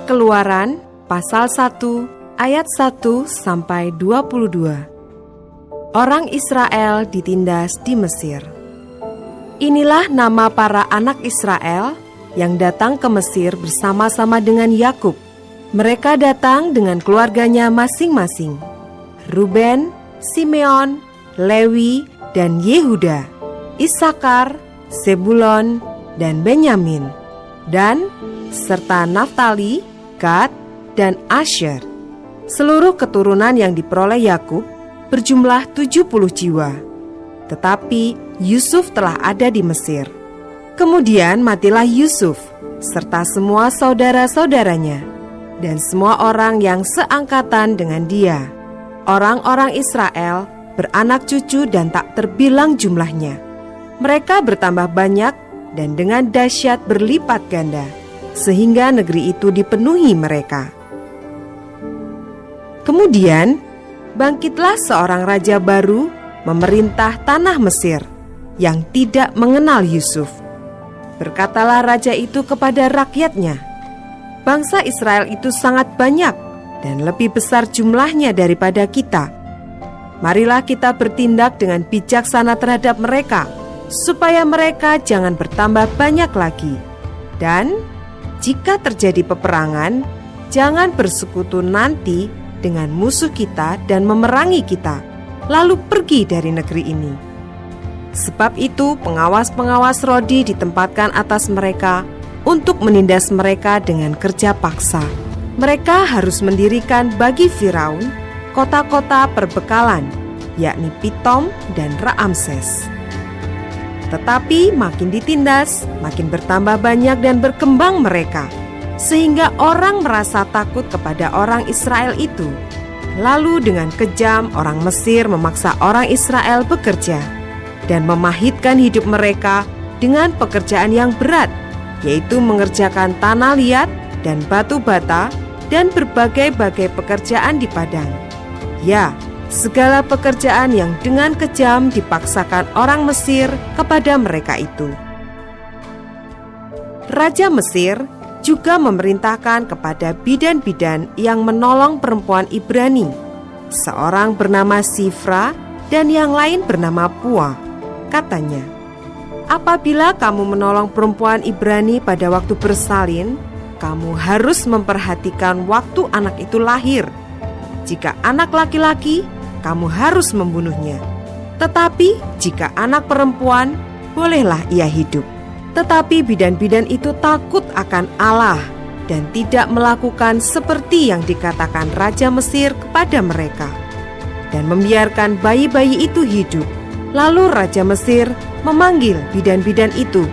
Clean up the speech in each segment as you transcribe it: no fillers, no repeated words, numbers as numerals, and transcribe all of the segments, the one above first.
Keluaran pasal 1 ayat 1 sampai 22. Orang Israel ditindas di Mesir. Inilah nama para anak Israel yang datang ke Mesir bersama-sama dengan Yakub. Mereka datang dengan keluarganya masing-masing: Ruben, Simeon, Lewi, dan Yehuda, Isakar, Zebulon, dan Benyamin, dan serta Naftali, Gad, dan Asyer. Seluruh keturunan yang diperoleh Yakub berjumlah 70 jiwa. Tetapi Yusuf telah ada di Mesir. Kemudian matilah Yusuf serta semua saudara-saudaranya dan semua orang yang seangkatan dengan dia. Orang-orang Israel beranak cucu dan tak terbilang jumlahnya. Mereka bertambah banyak dan dengan dahsyat berlipat ganda, sehingga negeri itu dipenuhi mereka. Kemudian bangkitlah seorang raja baru memerintah tanah Mesir yang tidak mengenal Yusuf. Berkatalah raja itu kepada rakyatnya, "Bangsa Israel itu sangat banyak dan lebih besar jumlahnya daripada kita. Marilah kita bertindak dengan bijaksana terhadap mereka, supaya mereka jangan bertambah banyak lagi. Dan jika terjadi peperangan, jangan bersekutu nanti dengan musuh kita dan memerangi kita, lalu pergi dari negeri ini." Sebab itu pengawas-pengawas Rodi ditempatkan atas mereka untuk menindas mereka dengan kerja paksa. Mereka harus mendirikan bagi Firaun kota-kota perbekalan, yakni Pitom dan Raamses. Tetapi makin ditindas, makin bertambah banyak dan berkembang mereka, sehingga orang merasa takut kepada orang Israel itu. Lalu dengan kejam orang Mesir memaksa orang Israel bekerja dan memahitkan hidup mereka dengan pekerjaan yang berat, yaitu mengerjakan tanah liat dan batu bata dan berbagai-bagai pekerjaan di padang. Ya, segala pekerjaan yang dengan kejam dipaksakan orang Mesir kepada mereka itu. Raja Mesir juga memerintahkan kepada bidan-bidan yang menolong perempuan Ibrani, seorang bernama Sifra dan yang lain bernama Pua. Katanya, "Apabila kamu menolong perempuan Ibrani pada waktu bersalin, kamu harus memperhatikan waktu anak itu lahir. Jika anak laki-laki, kamu harus membunuhnya. Tetapi jika anak perempuan, bolehlah ia hidup." Tetapi bidan-bidan itu takut akan Allah dan tidak melakukan seperti yang dikatakan Raja Mesir kepada mereka, dan membiarkan bayi-bayi itu hidup. Lalu Raja Mesir memanggil bidan-bidan itu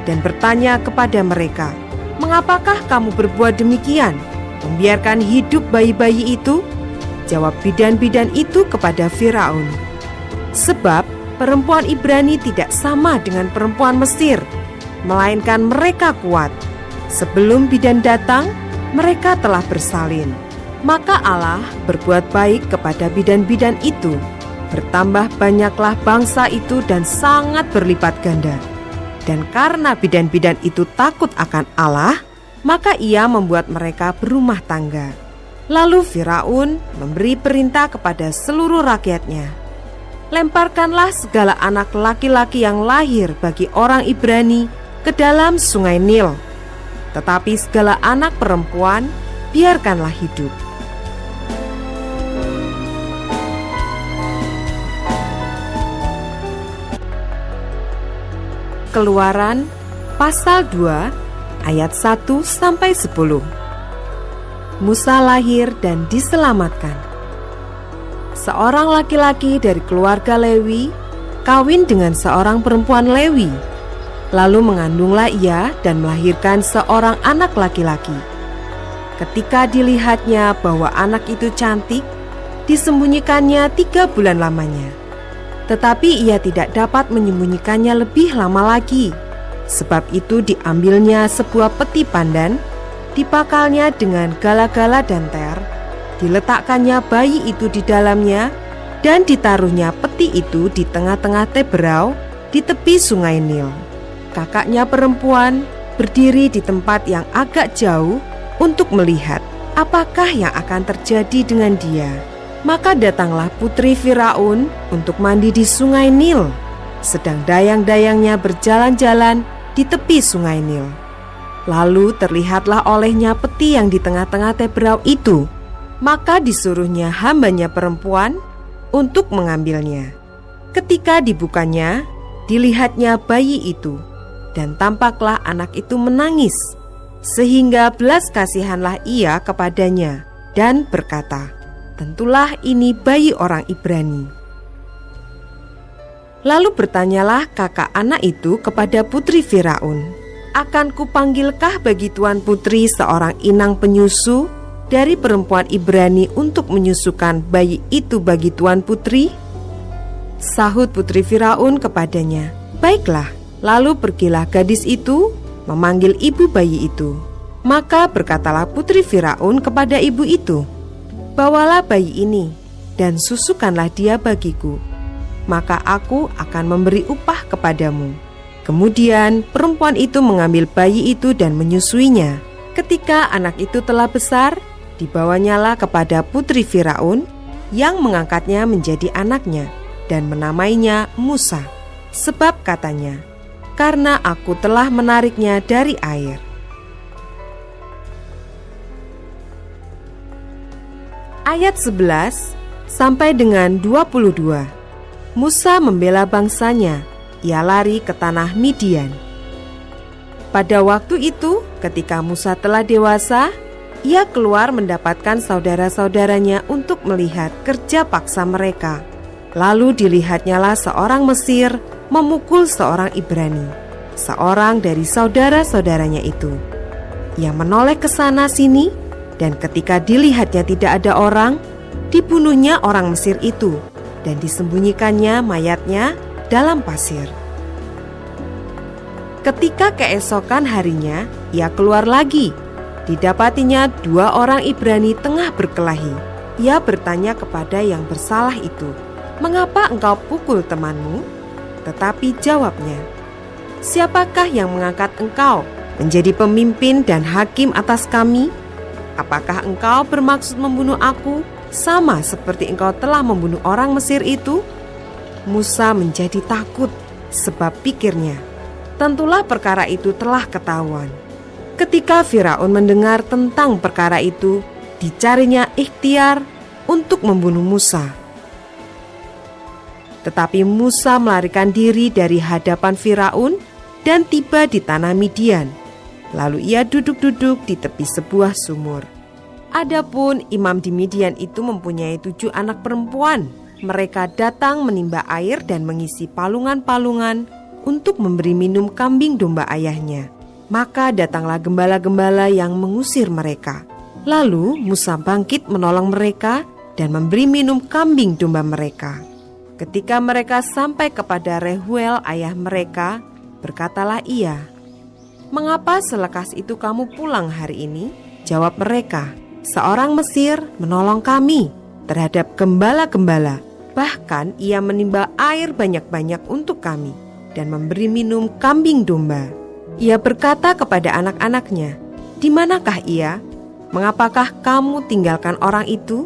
dan bertanya kepada mereka, "Mengapakah kamu berbuat demikian, membiarkan hidup bayi-bayi itu?" Jawab bidan-bidan itu kepada Firaun, "Sebab perempuan Ibrani tidak sama dengan perempuan Mesir, melainkan mereka kuat. Sebelum bidan datang, mereka telah bersalin." Maka Allah berbuat baik kepada bidan-bidan itu. Bertambah banyaklah bangsa itu dan sangat berlipat ganda. Dan karena bidan-bidan itu takut akan Allah, maka ia membuat mereka berumah tangga. Lalu Firaun memberi perintah kepada seluruh rakyatnya, "Lemparkanlah segala anak laki-laki yang lahir bagi orang Ibrani ke dalam sungai Nil, tetapi segala anak perempuan biarkanlah hidup." Keluaran pasal 2 ayat 1 sampai 10. Musa lahir dan diselamatkan. Seorang laki-laki dari keluarga Lewi kawin dengan seorang perempuan Lewi. Lalu mengandunglah ia dan melahirkan seorang anak laki-laki. Ketika dilihatnya bahwa anak itu cantik, disembunyikannya 3 bulan lamanya. Tetapi ia tidak dapat menyembunyikannya lebih lama lagi. Sebab itu diambilnya sebuah peti pandan, dipakalnya dengan gala-gala dan ter, diletakkannya bayi itu di dalamnya, dan ditaruhnya peti itu di tengah-tengah teberau di tepi sungai Nil. Kakaknya perempuan berdiri di tempat yang agak jauh untuk melihat apakah yang akan terjadi dengan dia. Maka datanglah putri Firaun untuk mandi di sungai Nil, sedang dayang-dayangnya berjalan-jalan di tepi sungai Nil. Lalu terlihatlah olehnya peti yang di tengah-tengah teberau itu. Maka disuruhnya hambanya perempuan untuk mengambilnya. Ketika dibukanya, dilihatnya bayi itu, dan tampaklah anak itu menangis, sehingga belas kasihanlah ia kepadanya dan berkata, "Tentulah ini bayi orang Ibrani." Lalu bertanyalah kakak anak itu kepada putri Firaun, "Akan kupanggilkah bagi tuan putri seorang inang penyusu dari perempuan Ibrani untuk menyusukan bayi itu bagi tuan putri?" Sahut putri Firaun kepadanya, "Baiklah." Lalu pergilah gadis itu memanggil ibu bayi itu. Maka berkatalah putri Firaun kepada ibu itu, "Bawalah bayi ini dan susukanlah dia bagiku, maka aku akan memberi upah kepadamu." Kemudian perempuan itu mengambil bayi itu dan menyusuinya. Ketika anak itu telah besar, dibawanyalah kepada putri Firaun yang mengangkatnya menjadi anaknya dan menamainya Musa, sebab katanya, "Karena aku telah menariknya dari air." Ayat 11 sampai dengan 22. Musa membela bangsanya, ia lari ke tanah Midian. Pada waktu itu, ketika Musa telah dewasa, ia keluar mendapatkan saudara-saudaranya untuk melihat kerja paksa mereka. Lalu dilihatnyalah seorang Mesir memukul seorang Ibrani, seorang dari saudara-saudaranya itu. Ia menoleh ke sana sini, dan ketika dilihatnya tidak ada orang, dibunuhnya orang Mesir itu, dan disembunyikannya mayatnya dalam pasir. Ketika keesokan harinya, ia keluar lagi. Didapatinya 2 orang Ibrani tengah berkelahi. Ia bertanya kepada yang bersalah itu, "Mengapa engkau pukul temanmu?" Tetapi jawabnya, "Siapakah yang mengangkat engkau menjadi pemimpin dan hakim atas kami? Apakah engkau bermaksud membunuh aku, sama seperti engkau telah membunuh orang Mesir itu?" Musa menjadi takut, sebab pikirnya, tentulah perkara itu telah ketahuan. Ketika Firaun mendengar tentang perkara itu, dicarinya ikhtiar untuk membunuh Musa. Tetapi Musa melarikan diri dari hadapan Firaun dan tiba di tanah Midian. Lalu ia duduk-duduk di tepi sebuah sumur. Adapun imam di Midian itu mempunyai 7 anak perempuan. Mereka datang menimba air dan mengisi palungan-palungan untuk memberi minum kambing domba ayahnya. Maka datanglah gembala-gembala yang mengusir mereka. Lalu Musa bangkit menolong mereka dan memberi minum kambing domba mereka. Ketika mereka sampai kepada Rehuel ayah mereka, berkatalah ia, "Mengapa selekas itu kamu pulang hari ini?" Jawab mereka, "Seorang Mesir menolong kami terhadap gembala-gembala. Bahkan ia menimba air banyak-banyak untuk kami dan memberi minum kambing domba." Ia berkata kepada anak-anaknya, "Di manakah ia? Mengapakah kamu tinggalkan orang itu?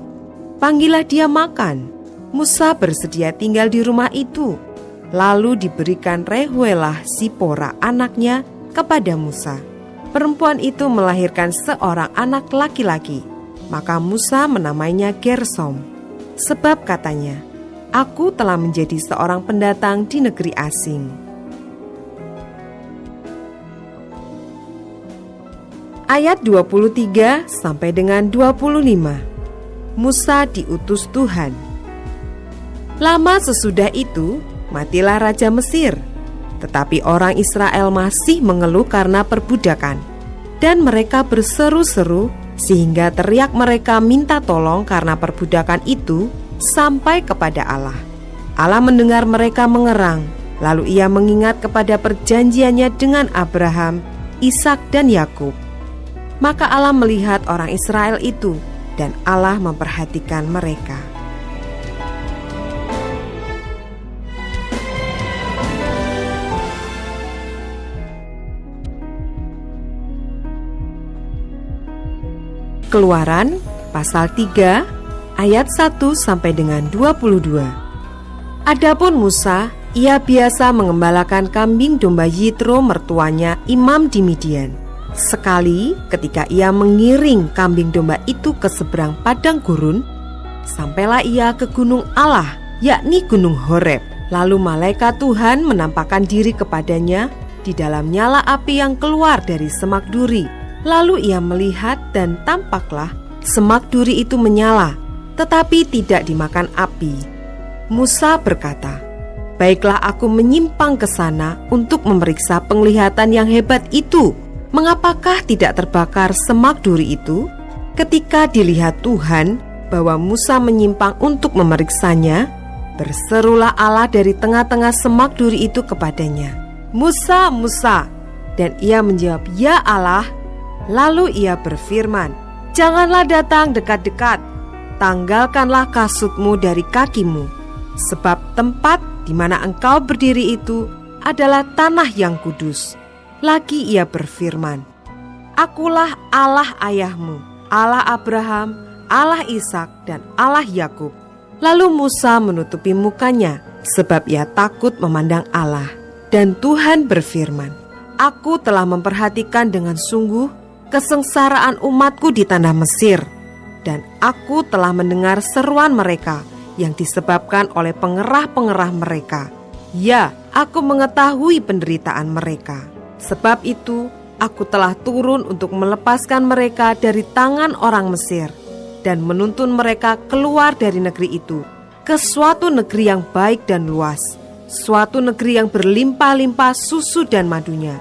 Panggillah dia makan." Musa bersedia tinggal di rumah itu. Lalu diberikan Rehuelah Sipora anaknya kepada Musa. Perempuan itu melahirkan seorang anak laki-laki. Maka Musa menamainya Gersom, sebab katanya, "Aku telah menjadi seorang pendatang di negeri asing." Ayat 23 sampai dengan 25. Musa diutus Tuhan. Lama sesudah itu, matilah Raja Mesir. Tetapi orang Israel masih mengeluh karena perbudakan, dan mereka berseru-seru sehingga teriak mereka minta tolong karena perbudakan itu sampai kepada Allah. Allah mendengar mereka mengerang, lalu ia mengingat kepada perjanjiannya dengan Abraham, Ishak dan Yakub. Maka Allah melihat orang Israel itu, dan Allah memperhatikan mereka. Keluaran pasal 3 ayat 1 sampai dengan 22. Adapun Musa, ia biasa mengembalakan kambing domba Yitro mertuanya imam di Midian. Sekali ketika ia mengiring kambing domba itu ke seberang padang gurun, sampailah ia ke gunung Allah, yakni gunung Horeb. Lalu malaikat Tuhan menampakkan diri kepadanya di dalam nyala api yang keluar dari semak duri. Lalu ia melihat dan tampaklah semak duri itu menyala, tetapi tidak dimakan api. Musa berkata, "Baiklah, aku menyimpang ke sana untuk memeriksa penglihatan yang hebat itu. Mengapakah tidak terbakar semak duri itu?" Ketika dilihat Tuhan bahwa Musa menyimpang untuk memeriksanya, berserulah Allah dari tengah-tengah semak duri itu kepadanya, "Musa, Musa!" Dan ia menjawab, "Ya Allah." Lalu ia berfirman, "Janganlah datang dekat-dekat, tanggalkanlah kasutmu dari kakimu, sebab tempat di mana engkau berdiri itu adalah tanah yang kudus." Lagi ia berfirman, "Akulah Allah ayahmu, Allah Abraham, Allah Ishak, dan Allah Yakub." Lalu Musa menutupi mukanya, sebab ia takut memandang Allah. Dan Tuhan berfirman, "Aku telah memperhatikan dengan sungguh kesengsaraan umatku di tanah Mesir, dan aku telah mendengar seruan mereka yang disebabkan oleh pengerah-pengerah mereka. Ya, aku mengetahui penderitaan mereka. Sebab itu, aku telah turun untuk melepaskan mereka dari tangan orang Mesir dan menuntun mereka keluar dari negeri itu ke suatu negeri yang baik dan luas, suatu negeri yang berlimpah-limpah susu dan madunya,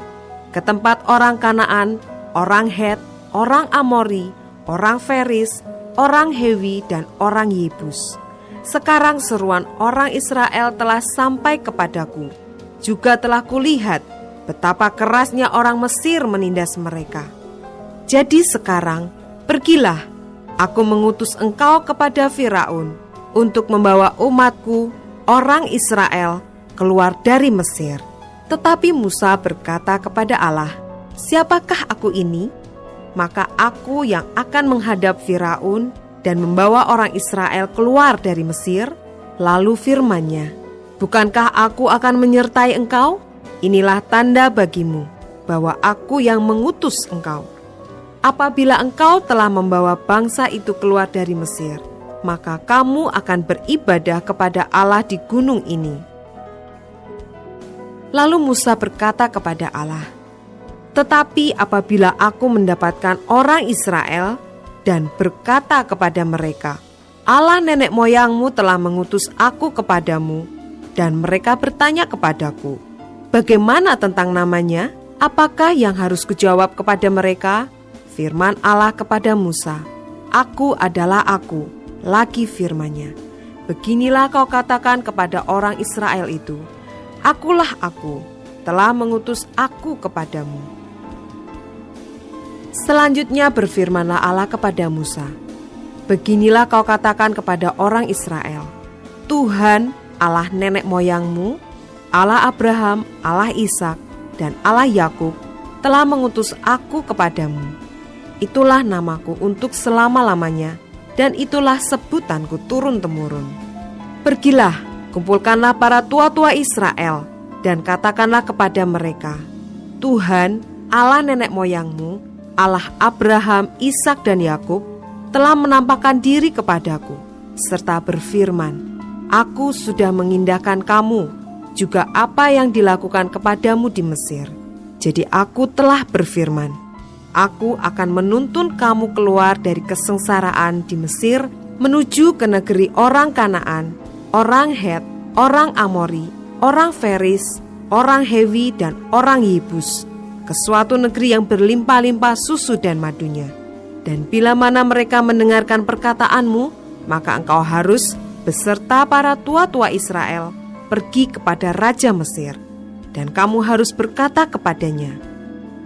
ke tempat orang Kanaan, orang Het, orang Amori, orang Feris, orang Hewi, dan orang Yebus. Sekarang seruan orang Israel telah sampai kepadaku. Juga telah kulihat betapa kerasnya orang Mesir menindas mereka. Jadi sekarang, pergilah, aku mengutus engkau kepada Firaun untuk membawa umatku, orang Israel, keluar dari Mesir." Tetapi Musa berkata kepada Allah, "Siapakah aku ini? Maka aku yang akan menghadap Firaun dan membawa orang Israel keluar dari Mesir." Lalu firman-Nya, "Bukankah aku akan menyertai engkau? Inilah tanda bagimu bahwa aku yang mengutus engkau. Apabila engkau telah membawa bangsa itu keluar dari Mesir, maka kamu akan beribadah kepada Allah di gunung ini." Lalu Musa berkata kepada Allah, "Tetapi apabila aku mendapatkan orang Israel dan berkata kepada mereka, 'Allah nenek moyangmu telah mengutus aku kepadamu,' dan mereka bertanya kepadaku, 'Bagaimana tentang namanya? Apakah yang harus kujawab kepada mereka?' Firman Allah kepada Musa, 'Aku adalah aku.' Lagi firman-Nya, 'Beginilah kau katakan kepada orang Israel itu, Akulah aku, telah mengutus aku kepadamu.'" Selanjutnya berfirmanlah Allah kepada Musa, "Beginilah kau katakan kepada orang Israel, Tuhan Allah nenek moyangmu, Allah Abraham, Allah Ishak, dan Allah Yakub telah mengutus aku kepadamu. Itulah namaku untuk selama-lamanya, dan itulah sebutanku turun-temurun. Pergilah, kumpulkanlah para tua-tua Israel, dan katakanlah kepada mereka, Tuhan Allah nenek moyangmu, Allah Abraham, Ishak, dan Yakub telah menampakkan diri kepadaku, serta berfirman, Aku sudah mengindahkan kamu, juga apa yang dilakukan kepadamu di Mesir. Jadi aku telah berfirman, Aku akan menuntun kamu keluar dari kesengsaraan di Mesir, menuju ke negeri orang Kanaan, orang Het, orang Amori, orang Feris, orang Hewi, dan orang Yebus, ke suatu negeri yang berlimpah-limpah susu dan madunya. Dan bila mana mereka mendengarkan perkataanmu, maka engkau harus beserta para tua-tua Israel pergi kepada Raja Mesir. Dan kamu harus berkata kepadanya,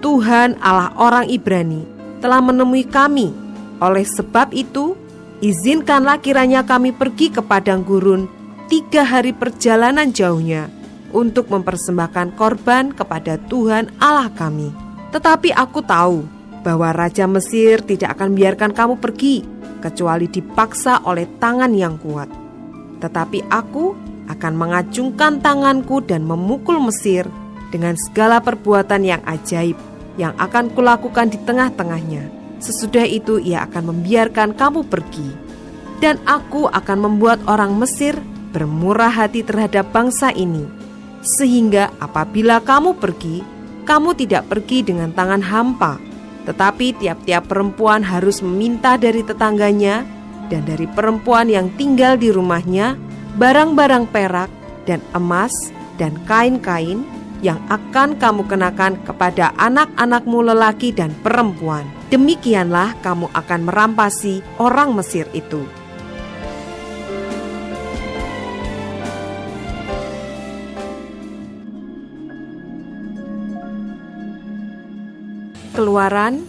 Tuhan Allah orang Ibrani telah menemui kami. Oleh sebab itu, izinkanlah kiranya kami pergi ke padang gurun 3 hari perjalanan jauhnya untuk mempersembahkan korban kepada Tuhan Allah kami. Tetapi aku tahu bahwa Raja Mesir tidak akan biarkan kamu pergi, kecuali dipaksa oleh tangan yang kuat. Tetapi aku akan mengacungkan tanganku dan memukul Mesir dengan segala perbuatan yang ajaib yang akan kulakukan di tengah-tengahnya. Sesudah itu ia akan membiarkan kamu pergi. Dan aku akan membuat orang Mesir bermurah hati terhadap bangsa ini, sehingga apabila kamu pergi, kamu tidak pergi dengan tangan hampa, tetapi tiap-tiap perempuan harus meminta dari tetangganya dan dari perempuan yang tinggal di rumahnya barang-barang perak dan emas dan kain-kain yang akan kamu kenakan kepada anak-anakmu lelaki dan perempuan. Demikianlah kamu akan merampasi orang Mesir itu. Keluaran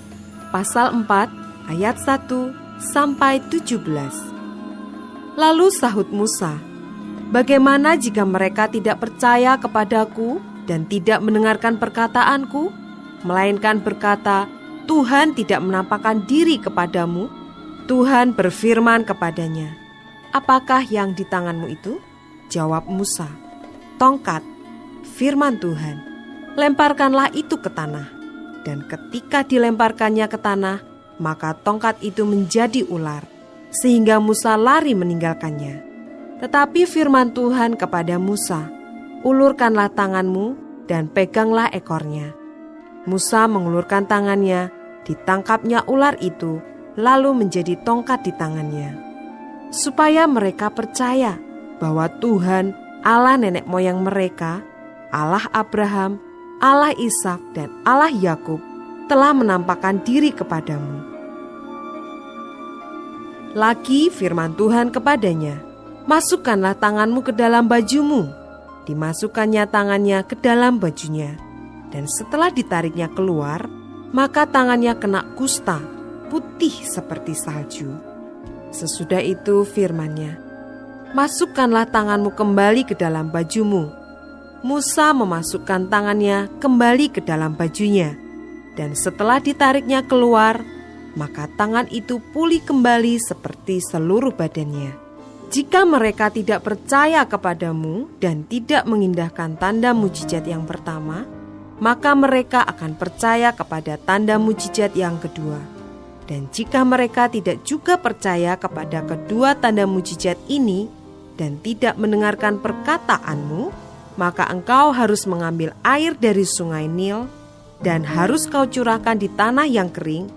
pasal 4 ayat 1 sampai 17. Lalu sahut Musa, "Bagaimana jika mereka tidak percaya kepadaku dan tidak mendengarkan perkataanku, melainkan berkata, 'Tuhan tidak menampakkan diri kepadamu'?" Tuhan berfirman kepadanya, "Apakah yang di tanganmu itu?" Jawab Musa, "Tongkat." Firman Tuhan, "Lemparkanlah itu ke tanah." Dan ketika dilemparkannya ke tanah, maka tongkat itu menjadi ular, sehingga Musa lari meninggalkannya. Tetapi firman Tuhan kepada Musa, "Ulurkanlah tanganmu dan peganglah ekornya." Musa mengulurkan tangannya, ditangkapnya ular itu, lalu menjadi tongkat di tangannya. Supaya mereka percaya bahwa Tuhan, Allah nenek moyang mereka, Allah Abraham, Allah Ishak dan Allah Yakub telah menampakkan diri kepadamu. Lagi firman Tuhan kepadanya, "Masukkanlah tanganmu ke dalam bajumu." Dimasukkannya tangannya ke dalam bajunya, dan setelah ditariknya keluar, maka tangannya kena kusta, putih seperti salju. Sesudah itu firman-Nya, "Masukkanlah tanganmu kembali ke dalam bajumu." Musa memasukkan tangannya kembali ke dalam bajunya, dan setelah ditariknya keluar, maka tangan itu pulih kembali seperti seluruh badannya. Jika mereka tidak percaya kepadamu dan tidak mengindahkan tanda mujizat yang pertama, maka mereka akan percaya kepada tanda mujizat yang kedua. Dan jika mereka tidak juga percaya kepada kedua tanda mujizat ini dan tidak mendengarkan perkataanmu, maka engkau harus mengambil air dari sungai Nil dan harus kau curahkan di tanah yang kering,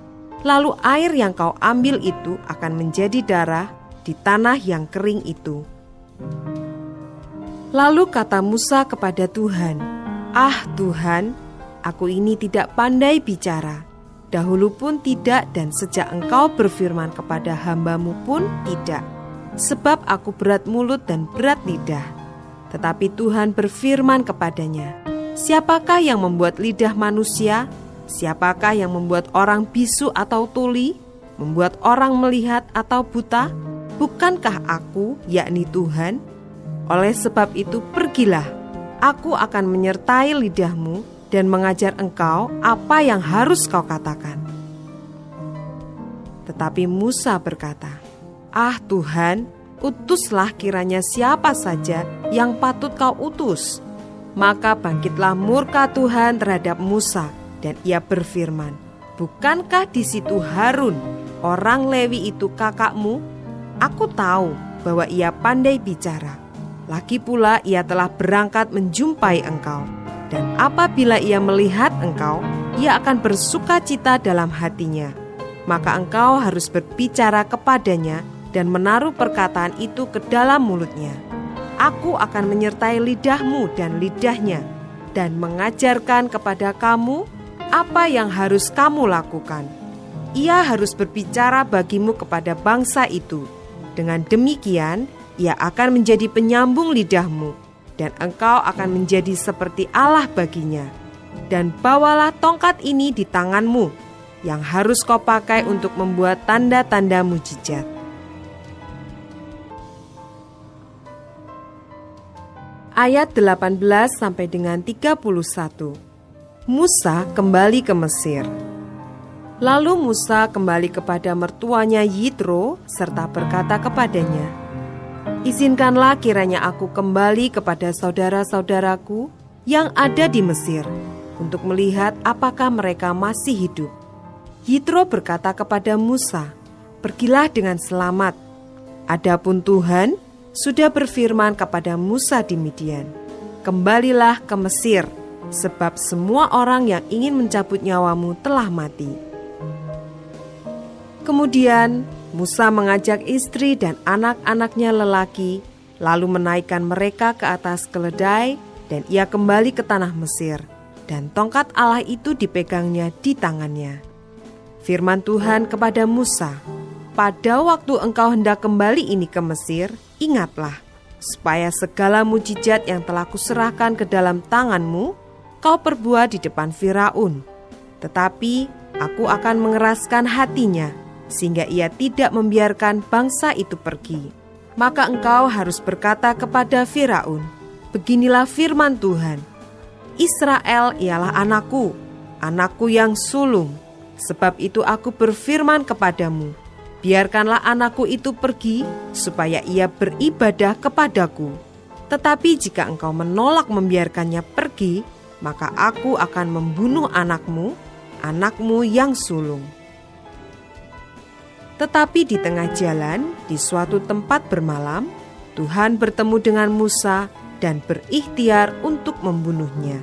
lalu air yang kau ambil itu akan menjadi darah di tanah yang kering itu. Lalu kata Musa kepada Tuhan, "Ah Tuhan, aku ini tidak pandai bicara, dahulu pun tidak dan sejak engkau berfirman kepada hamba-Mu pun tidak, sebab aku berat mulut dan berat lidah." Tetapi Tuhan berfirman kepadanya, "Siapakah yang membuat lidah manusia? Siapakah yang membuat orang bisu atau tuli? Membuat orang melihat atau buta? Bukankah aku, yakni Tuhan? Oleh sebab itu pergilah, aku akan menyertai lidahmu dan mengajar engkau apa yang harus kau katakan." Tetapi Musa berkata, "Ah Tuhan, utuslah kiranya siapa saja yang patut kau utus." Maka bangkitlah murka Tuhan terhadap Musa, dan ia berfirman, "Bukankah di situ Harun, orang Lewi itu kakakmu? Aku tahu bahwa ia pandai bicara. Lagi pula ia telah berangkat menjumpai engkau. Dan apabila ia melihat engkau, ia akan bersuka cita dalam hatinya. Maka engkau harus berbicara kepadanya dan menaruh perkataan itu ke dalam mulutnya. Aku akan menyertai lidahmu dan lidahnya, dan mengajarkan kepada kamu apa yang harus kamu lakukan. Ia harus berbicara bagimu kepada bangsa itu. Dengan demikian, ia akan menjadi penyambung lidahmu, dan engkau akan menjadi seperti Allah baginya. Dan bawalah tongkat ini di tanganmu, yang harus kau pakai untuk membuat tanda-tanda mujizat." Ayat 18 sampai dengan 31. Musa kembali ke Mesir. Lalu Musa kembali kepada mertuanya Yitro serta berkata kepadanya, "Izinkanlah kiranya aku kembali kepada saudara-saudaraku yang ada di Mesir untuk melihat apakah mereka masih hidup." Yitro berkata kepada Musa, "Pergilah dengan selamat. Adapun Tuhan sudah berfirman kepada Musa di Midian, kembalilah ke Mesir, sebab semua orang yang ingin mencabut nyawamu telah mati." Kemudian Musa mengajak istri dan anak-anaknya lelaki, lalu menaikkan mereka ke atas keledai, dan ia kembali ke tanah Mesir, dan tongkat Allah itu dipegangnya di tangannya. Firman Tuhan kepada Musa, "Pada waktu engkau hendak kembali ini ke Mesir, ingatlah, supaya segala mujizat yang telah kuserahkan ke dalam tanganmu, kau perbuat di depan Firaun. Tetapi aku akan mengeraskan hatinya, sehingga ia tidak membiarkan bangsa itu pergi. Maka engkau harus berkata kepada Firaun, beginilah firman Tuhan, Israel ialah anakku, anakku yang sulung. Sebab itu aku berfirman kepadamu, biarkanlah anakku itu pergi, supaya ia beribadah kepadaku. Tetapi jika engkau menolak membiarkannya pergi, maka aku akan membunuh anakmu, anakmu yang sulung." Tetapi di tengah jalan, di suatu tempat bermalam, Tuhan bertemu dengan Musa dan berikhtiar untuk membunuhnya.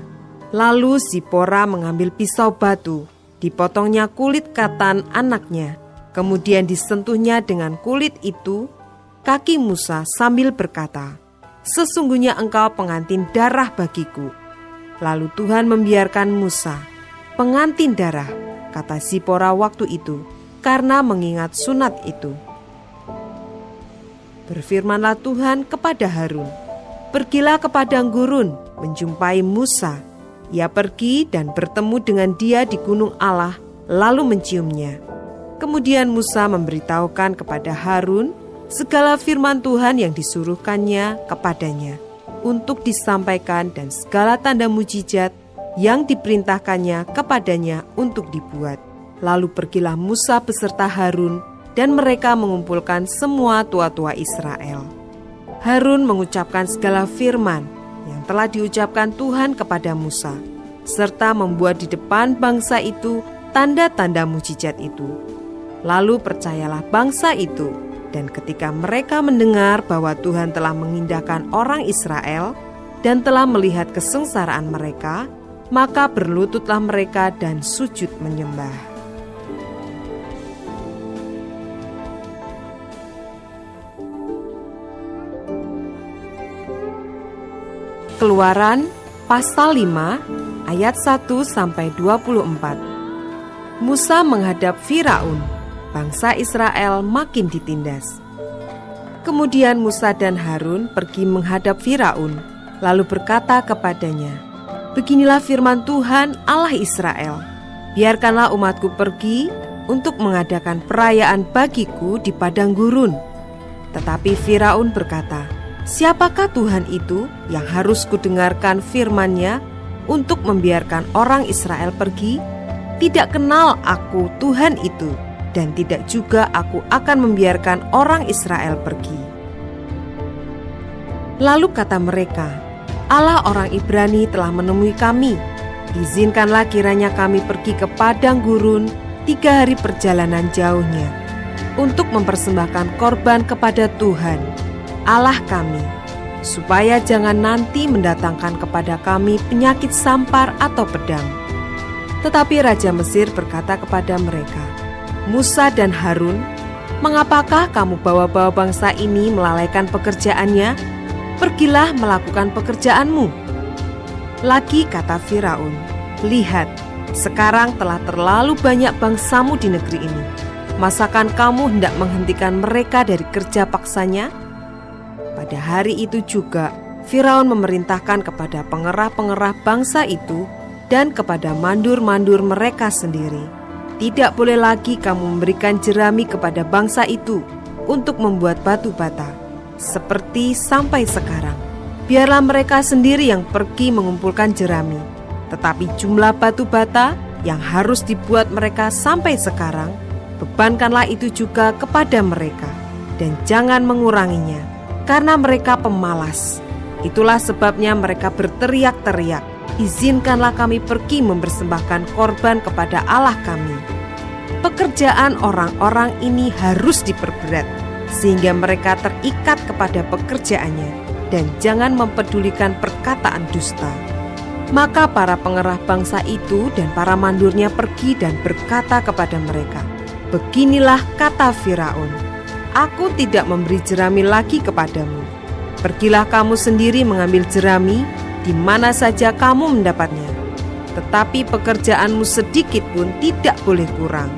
Lalu Zipora mengambil pisau batu, dipotongnya kulit katan anaknya, kemudian disentuhnya dengan kulit itu kaki Musa sambil berkata, "Sesungguhnya engkau pengantin darah bagiku." Lalu Tuhan membiarkan Musa, "Pengantin darah," kata Zipora waktu itu, karena mengingat sunat itu. Berfirmanlah Tuhan kepada Harun, "Pergilah ke padang gurun menjumpai Musa." Ia pergi dan bertemu dengan dia di gunung Allah, lalu menciumnya. Kemudian Musa memberitahukan kepada Harun segala firman Tuhan yang disuruhkannya kepadanya untuk disampaikan dan segala tanda mujizat yang diperintahkannya kepadanya untuk dibuat. Lalu pergilah Musa beserta Harun, dan mereka mengumpulkan semua tua-tua Israel. Harun mengucapkan segala firman yang telah diucapkan Tuhan kepada Musa, serta membuat di depan bangsa itu tanda-tanda mujizat itu. Lalu percayalah bangsa itu, dan ketika mereka mendengar bahwa Tuhan telah mengindahkan orang Israel dan telah melihat kesengsaraan mereka, maka berlututlah mereka dan sujud menyembah. Keluaran pasal 5 ayat 1-24. Musa menghadap Firaun, bangsa Israel makin ditindas. Kemudian Musa dan Harun pergi menghadap Firaun, lalu berkata kepadanya, "Beginilah firman Tuhan Allah Israel, biarkanlah umatku pergi untuk mengadakan perayaan bagiku di padang gurun." Tetapi Firaun berkata, "Siapakah Tuhan itu yang harus kudengarkan firman-Nya untuk membiarkan orang Israel pergi? Tidak kenal aku Tuhan itu, dan tidak juga aku akan membiarkan orang Israel pergi." Lalu kata mereka, "Allah orang Ibrani telah menemui kami. Izinkanlah kiranya kami pergi ke padang gurun 3 hari perjalanan jauhnya, untuk mempersembahkan korban kepada Tuhan Allah kami, supaya jangan nanti mendatangkan kepada kami penyakit sampar atau pedang." Tetapi Raja Mesir berkata kepada mereka, "Musa dan Harun, mengapakah kamu bawa-bawa bangsa ini melalaikan pekerjaannya? Pergilah melakukan pekerjaanmu." Lagi kata Firaun, "Lihat, sekarang telah terlalu banyak bangsamu di negeri ini. Masakan kamu hendak menghentikan mereka dari kerja paksanya?" Pada hari itu juga Firaun memerintahkan kepada pengerah-pengerah bangsa itu dan kepada mandur-mandur mereka sendiri, "Tidak boleh lagi kamu memberikan jerami kepada bangsa itu untuk membuat batu bata, seperti sampai sekarang. Biarlah mereka sendiri yang pergi mengumpulkan jerami, tetapi jumlah batu bata yang harus dibuat mereka sampai sekarang, bebankanlah itu juga kepada mereka, dan jangan menguranginya, karena mereka pemalas. Itulah sebabnya mereka berteriak-teriak, izinkanlah kami pergi mempersembahkan korban kepada Allah kami. Pekerjaan orang-orang ini harus diperberat, sehingga mereka terikat kepada pekerjaannya, dan jangan mempedulikan perkataan dusta. Maka para pengerah bangsa itu dan para mandurnya pergi dan berkata kepada mereka, "Beginilah kata Firaun, aku tidak memberi jerami lagi kepadamu. Pergilah kamu sendiri mengambil jerami di mana saja kamu mendapatnya. Tetapi pekerjaanmu sedikit pun tidak boleh kurang."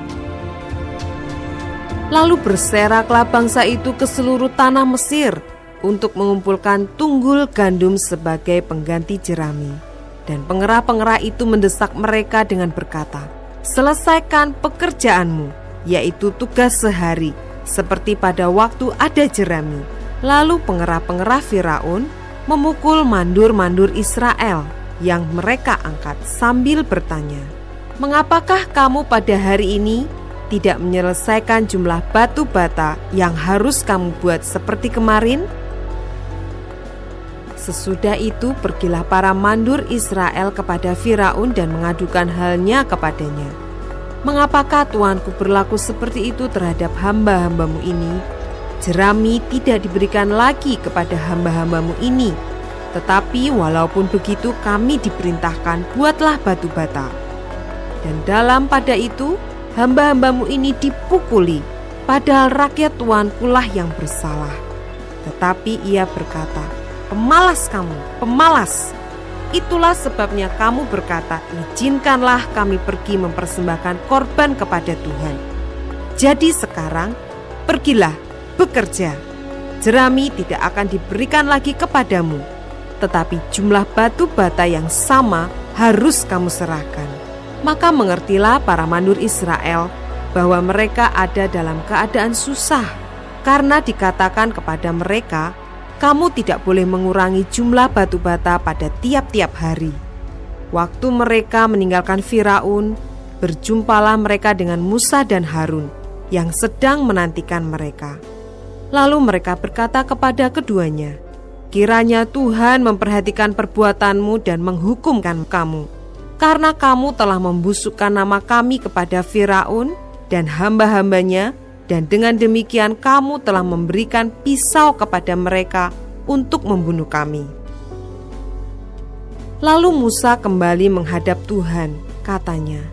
Lalu berseraklah bangsa itu ke seluruh tanah Mesir untuk mengumpulkan tunggul gandum sebagai pengganti jerami. Dan pengerah-pengerah itu mendesak mereka dengan berkata, "Selesaikan pekerjaanmu, yaitu tugas sehari, seperti pada waktu ada jerami." Lalu pengerah-pengerah Firaun memukul mandur-mandur Israel yang mereka angkat sambil bertanya, "Mengapakah kamu pada hari ini tidak menyelesaikan jumlah batu bata yang harus kamu buat seperti kemarin?" Sesudah itu pergilah para mandur Israel kepada Firaun dan mengadukan halnya kepadanya. "Mengapakah tuanku berlaku seperti itu terhadap hamba-hambamu ini? Jerami tidak diberikan lagi kepada hamba-hambamu ini. Tetapi walaupun begitu kami diperintahkan buatlah batu bata. Dan dalam pada itu hamba-hambamu ini dipukuli, padahal rakyat tuankulah yang bersalah." Tetapi ia berkata, "Pemalas kamu, pemalas. Itulah sebabnya kamu berkata, izinkanlah kami pergi mempersembahkan korban kepada Tuhan. Jadi sekarang, pergilah, bekerja. Jerami tidak akan diberikan lagi kepadamu, tetapi jumlah batu bata yang sama harus kamu serahkan." Maka mengertilah para mandur Israel bahwa mereka ada dalam keadaan susah, karena dikatakan kepada mereka, "Kamu tidak boleh mengurangi jumlah batu bata pada tiap-tiap hari." Waktu mereka meninggalkan Firaun, berjumpalah mereka dengan Musa dan Harun yang sedang menantikan mereka. Lalu mereka berkata kepada keduanya, "Kiranya Tuhan memperhatikan perbuatanmu dan menghukumkan kamu, karena kamu telah membusukkan nama kami kepada Firaun dan hamba-hambanya, dan dengan demikian kamu telah memberikan pisau kepada mereka untuk membunuh kami." Lalu Musa kembali menghadap Tuhan, katanya,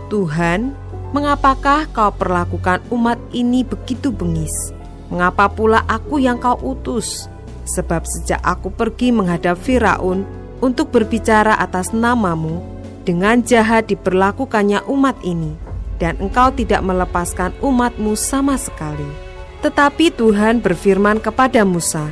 "Tuhan, mengapakah kau perlakukan umat ini begitu bengis? Mengapa pula aku yang kau utus? Sebab sejak aku pergi menghadap Firaun untuk berbicara atas namamu, dengan jahat diperlakukannya umat ini, dan engkau tidak melepaskan umatmu sama sekali." Tetapi Tuhan berfirman kepada Musa,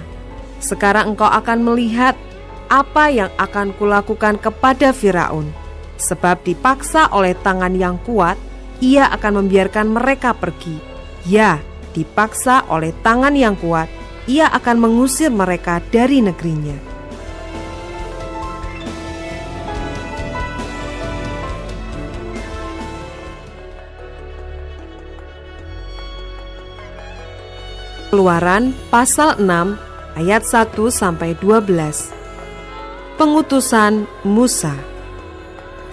"Sekarang engkau akan melihat apa yang akan kulakukan kepada Firaun. Sebab dipaksa oleh tangan yang kuat, ia akan membiarkan mereka pergi. Ya, dipaksa oleh tangan yang kuat, ia akan mengusir mereka dari negerinya." Keluaran pasal 6 ayat 1-12. Pengutusan Musa.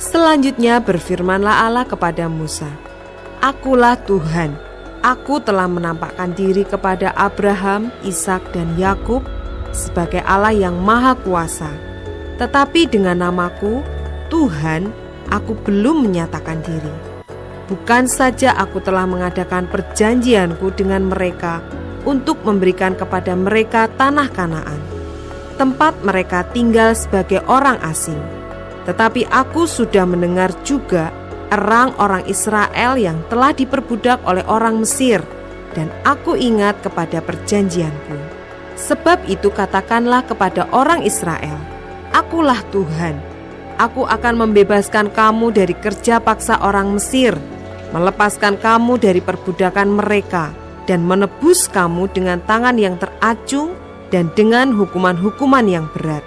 Selanjutnya berfirmanlah Allah kepada Musa, "Akulah Tuhan, aku telah menampakkan diri kepada Abraham, Ishak dan Yakub sebagai Allah yang maha kuasa. Tetapi dengan namaku, Tuhan, aku belum menyatakan diri. Bukan saja aku telah mengadakan perjanjianku dengan mereka untuk memberikan kepada mereka tanah Kanaan, tempat mereka tinggal sebagai orang asing, tetapi aku sudah mendengar juga erang orang Israel yang telah diperbudak oleh orang Mesir, dan aku ingat kepada perjanjianku. Sebab itu katakanlah kepada orang Israel, Akulah Tuhan, aku akan membebaskan kamu dari kerja paksa orang Mesir, melepaskan kamu dari perbudakan mereka, dan menebus kamu dengan tangan yang teracung dan dengan hukuman-hukuman yang berat.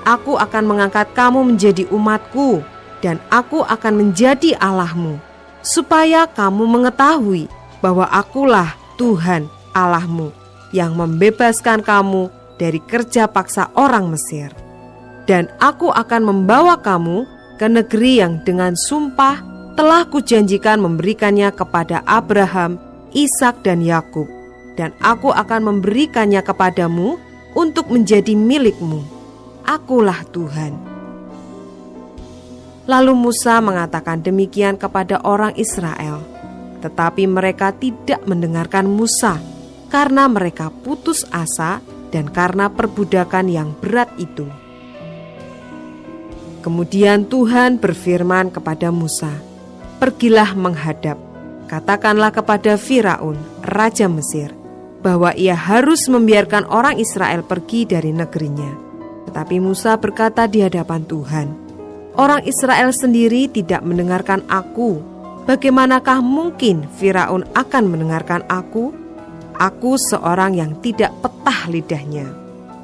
Aku akan mengangkat kamu menjadi umatku, dan aku akan menjadi Allahmu, supaya kamu mengetahui bahwa akulah Tuhan Allahmu yang membebaskan kamu dari kerja paksa orang Mesir. Dan aku akan membawa kamu ke negeri yang dengan sumpah telah kujanjikan memberikannya kepada Abraham, Ishak dan Yakub, dan aku akan memberikannya kepadamu untuk menjadi milikmu. Akulah Tuhan. Lalu Musa mengatakan demikian kepada orang Israel, tetapi mereka tidak mendengarkan Musa karena mereka putus asa dan karena perbudakan yang berat itu. Kemudian Tuhan berfirman kepada Musa, "Pergilah menghadap, katakanlah kepada Firaun, raja Mesir, bahwa ia harus membiarkan orang Israel pergi dari negerinya." Tetapi Musa berkata di hadapan Tuhan, "Orang Israel sendiri tidak mendengarkan aku. Bagaimanakah mungkin Firaun akan mendengarkan aku? Aku seorang yang tidak petah lidahnya."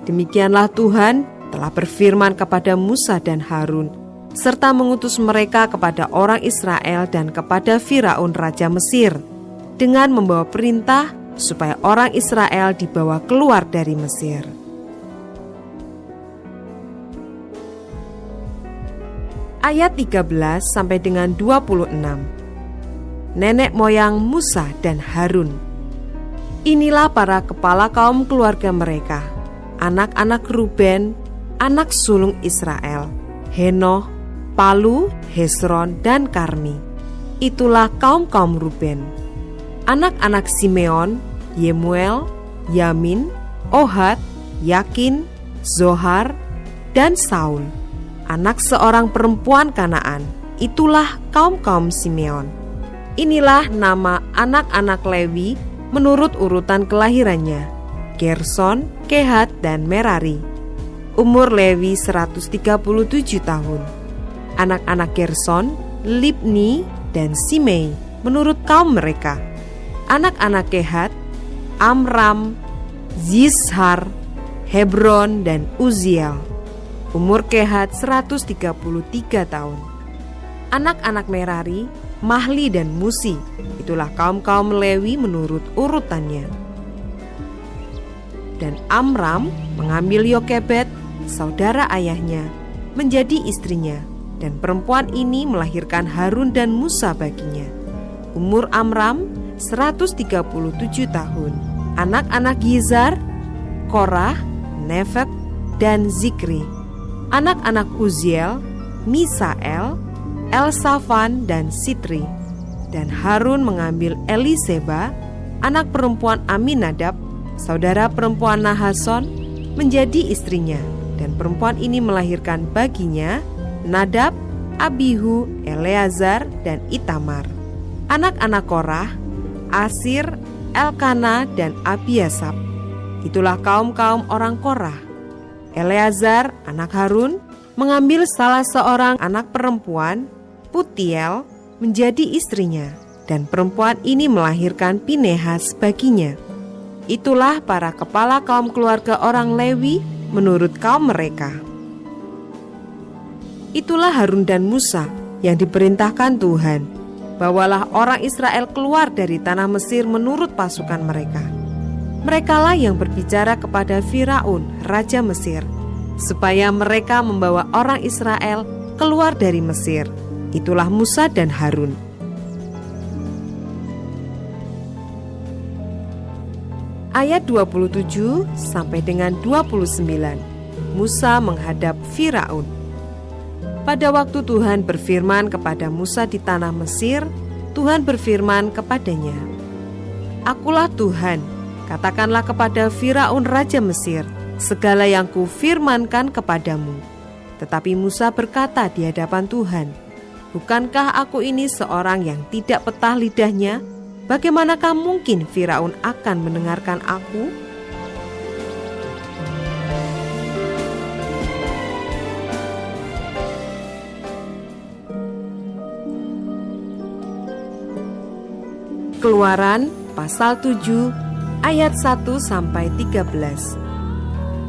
Demikianlah Tuhan telah berfirman kepada Musa dan Harun, serta mengutus mereka kepada orang Israel dan kepada Firaun raja Mesir, dengan membawa perintah supaya orang Israel dibawa keluar dari Mesir. Ayat 13 sampai dengan 26. Nenek moyang Musa dan Harun. Inilah para kepala kaum keluarga mereka, anak-anak Ruben, anak sulung Israel, Henoh, Palu, Hesron, dan Karmi. Itulah kaum-kaum Ruben. Anak-anak Simeon, Yemuel, Yamin, Ohad, Yakin, Zohar, dan Saul. Anak seorang perempuan Kanaan, itulah kaum-kaum Simeon. Inilah nama anak-anak Lewi menurut urutan kelahirannya, Gerson, Kehat, dan Merari. Umur Lewi 137 tahun. Anak-anak Gerson, Libni, dan Simei menurut kaum mereka. Anak-anak Kehat, Amram, Zishar, Hebron, dan Uziel. Umur Kehat 133 tahun. Anak-anak Merari, Mahli dan Musi. Itulah kaum-kaum Lewi menurut urutannya. Dan Amram mengambil Yokebed, saudara ayahnya, menjadi istrinya, dan perempuan ini melahirkan Harun dan Musa baginya. Umur Amram 137 tahun. Anak-anak Gizar, Korah, Nefeg, dan Zikri. Anak-anak Uziel, Misael, Elsafan, dan Sitri. Dan Harun mengambil Eliseba, anak perempuan Aminadab, saudara perempuan Nahason, menjadi istrinya. Dan perempuan ini melahirkan baginya Nadab, Abihu, Eleazar, dan Itamar. Anak-anak Korah, Asir, Elkana, dan Abiasap. Itulah kaum-kaum orang Korah. Eleazar, anak Harun, mengambil salah seorang anak perempuan, Putiel, menjadi istrinya, dan perempuan ini melahirkan Pinehas baginya. Itulah para kepala kaum keluarga orang Lewi menurut kaum mereka. Itulah Harun dan Musa yang diperintahkan Tuhan, bawalah orang Israel keluar dari tanah Mesir menurut pasukan mereka. Merekalah yang berbicara kepada Firaun, raja Mesir, supaya mereka membawa orang Israel keluar dari Mesir. Itulah Musa dan Harun. Ayat 27 sampai dengan 29. Musa menghadap Firaun. Pada waktu Tuhan berfirman kepada Musa di tanah Mesir, Tuhan berfirman kepadanya, "Akulah Tuhan, katakanlah kepada Firaun raja Mesir segala yang kufirmankan kepadamu." Tetapi Musa berkata di hadapan Tuhan, "Bukankah aku ini seorang yang tidak petah lidahnya? Bagaimanakah mungkin Firaun akan mendengarkan aku?" Keluaran pasal 7 ayat 1 sampai 13.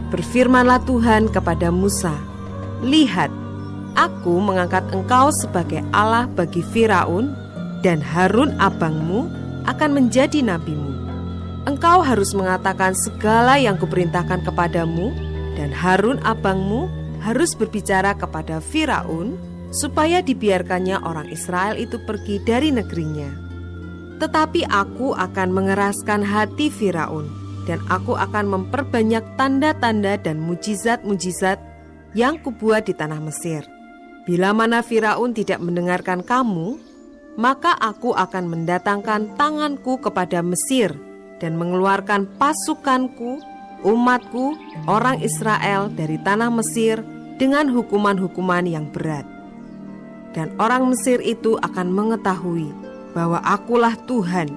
Berfirmanlah Tuhan kepada Musa, "Lihat, Aku mengangkat engkau sebagai Allah bagi Firaun, dan Harun abangmu akan menjadi nabimu. Engkau harus mengatakan segala yang kuperintahkan kepadamu, dan Harun abangmu harus berbicara kepada Firaun, supaya dibiarkannya orang Israel itu pergi dari negerinya. Tetapi aku akan mengeraskan hati Firaun, dan aku akan memperbanyak tanda-tanda dan mujizat-mujizat yang kubuat di tanah Mesir. Bila mana Firaun tidak mendengarkan kamu, maka aku akan mendatangkan tanganku kepada Mesir dan mengeluarkan pasukanku, umatku, orang Israel dari tanah Mesir dengan hukuman-hukuman yang berat. Dan orang Mesir itu akan mengetahui bahwa akulah Tuhan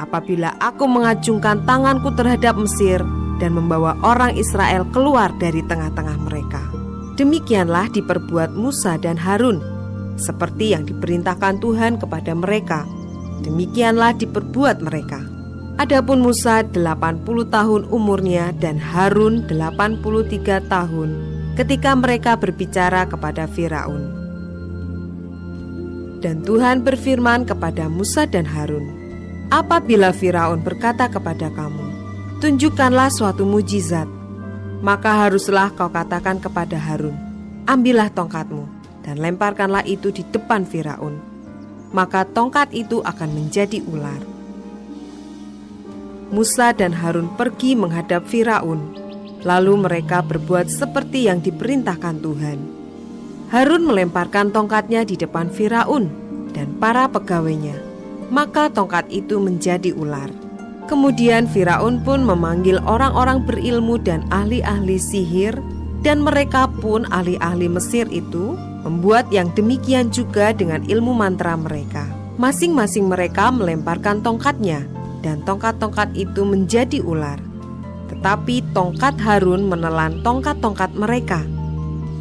apabila aku mengacungkan tanganku terhadap Mesir dan membawa orang Israel keluar dari tengah-tengah mereka. Demikianlah diperbuat Musa dan Harun, seperti yang diperintahkan Tuhan kepada mereka. Demikianlah diperbuat mereka. Adapun Musa 80 tahun umurnya dan Harun 83 tahun ketika mereka berbicara kepada Firaun. Dan Tuhan berfirman kepada Musa dan Harun, apabila Firaun berkata kepada kamu, tunjukkanlah suatu mujizat, maka haruslah kau katakan kepada Harun, ambillah tongkatmu dan lemparkanlah itu di depan Firaun, maka tongkat itu akan menjadi ular. Musa dan Harun pergi menghadap Firaun, lalu mereka berbuat seperti yang diperintahkan Tuhan. Harun melemparkan tongkatnya di depan Firaun dan para pegawainya, maka tongkat itu menjadi ular. Kemudian Firaun pun memanggil orang-orang berilmu dan ahli-ahli sihir, dan mereka pun ahli-ahli Mesir itu membuat yang demikian juga dengan ilmu mantra mereka. Masing-masing mereka melemparkan tongkatnya, dan tongkat-tongkat itu menjadi ular. Tetapi tongkat Harun menelan tongkat-tongkat mereka.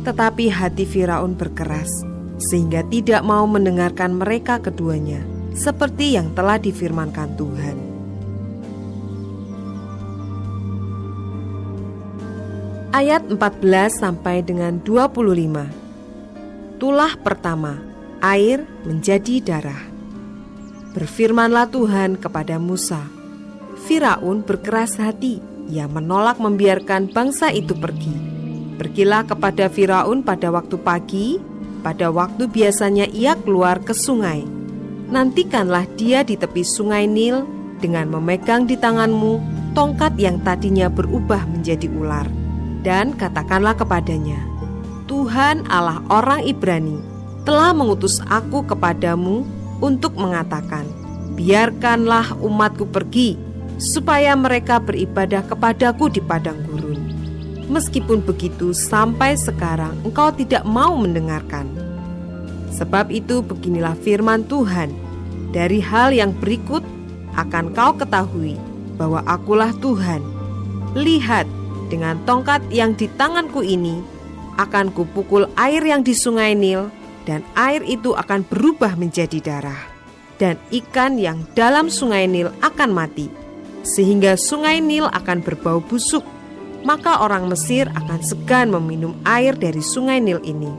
Tetapi hati Firaun berkeras, sehingga tidak mau mendengarkan mereka keduanya, seperti yang telah difirmankan Tuhan. Ayat 14 sampai dengan 25. Tulah pertama, air menjadi darah. Berfirmanlah Tuhan kepada Musa, Firaun berkeras hati, ia menolak membiarkan bangsa itu pergi. Pergilah kepada Firaun pada waktu pagi, pada waktu biasanya ia keluar ke sungai. Nantikanlah dia di tepi sungai Nil dengan memegang di tanganmu tongkat yang tadinya berubah menjadi ular. Dan katakanlah kepadanya, Tuhan Allah orang Ibrani telah mengutus aku kepadamu untuk mengatakan, biarkanlah umatku pergi, supaya mereka beribadah kepadaku di padang gurun. Meskipun begitu, sampai sekarang engkau tidak mau mendengarkan. Sebab itu beginilah firman Tuhan, dari hal yang berikut akan kau ketahui bahwa akulah Tuhan. Lihat, dengan tongkat yang di tanganku ini, akan kupukul air yang di sungai Nil, dan air itu akan berubah menjadi darah. Dan ikan yang dalam sungai Nil akan mati, sehingga sungai Nil akan berbau busuk. Maka orang Mesir akan segan meminum air dari sungai Nil ini.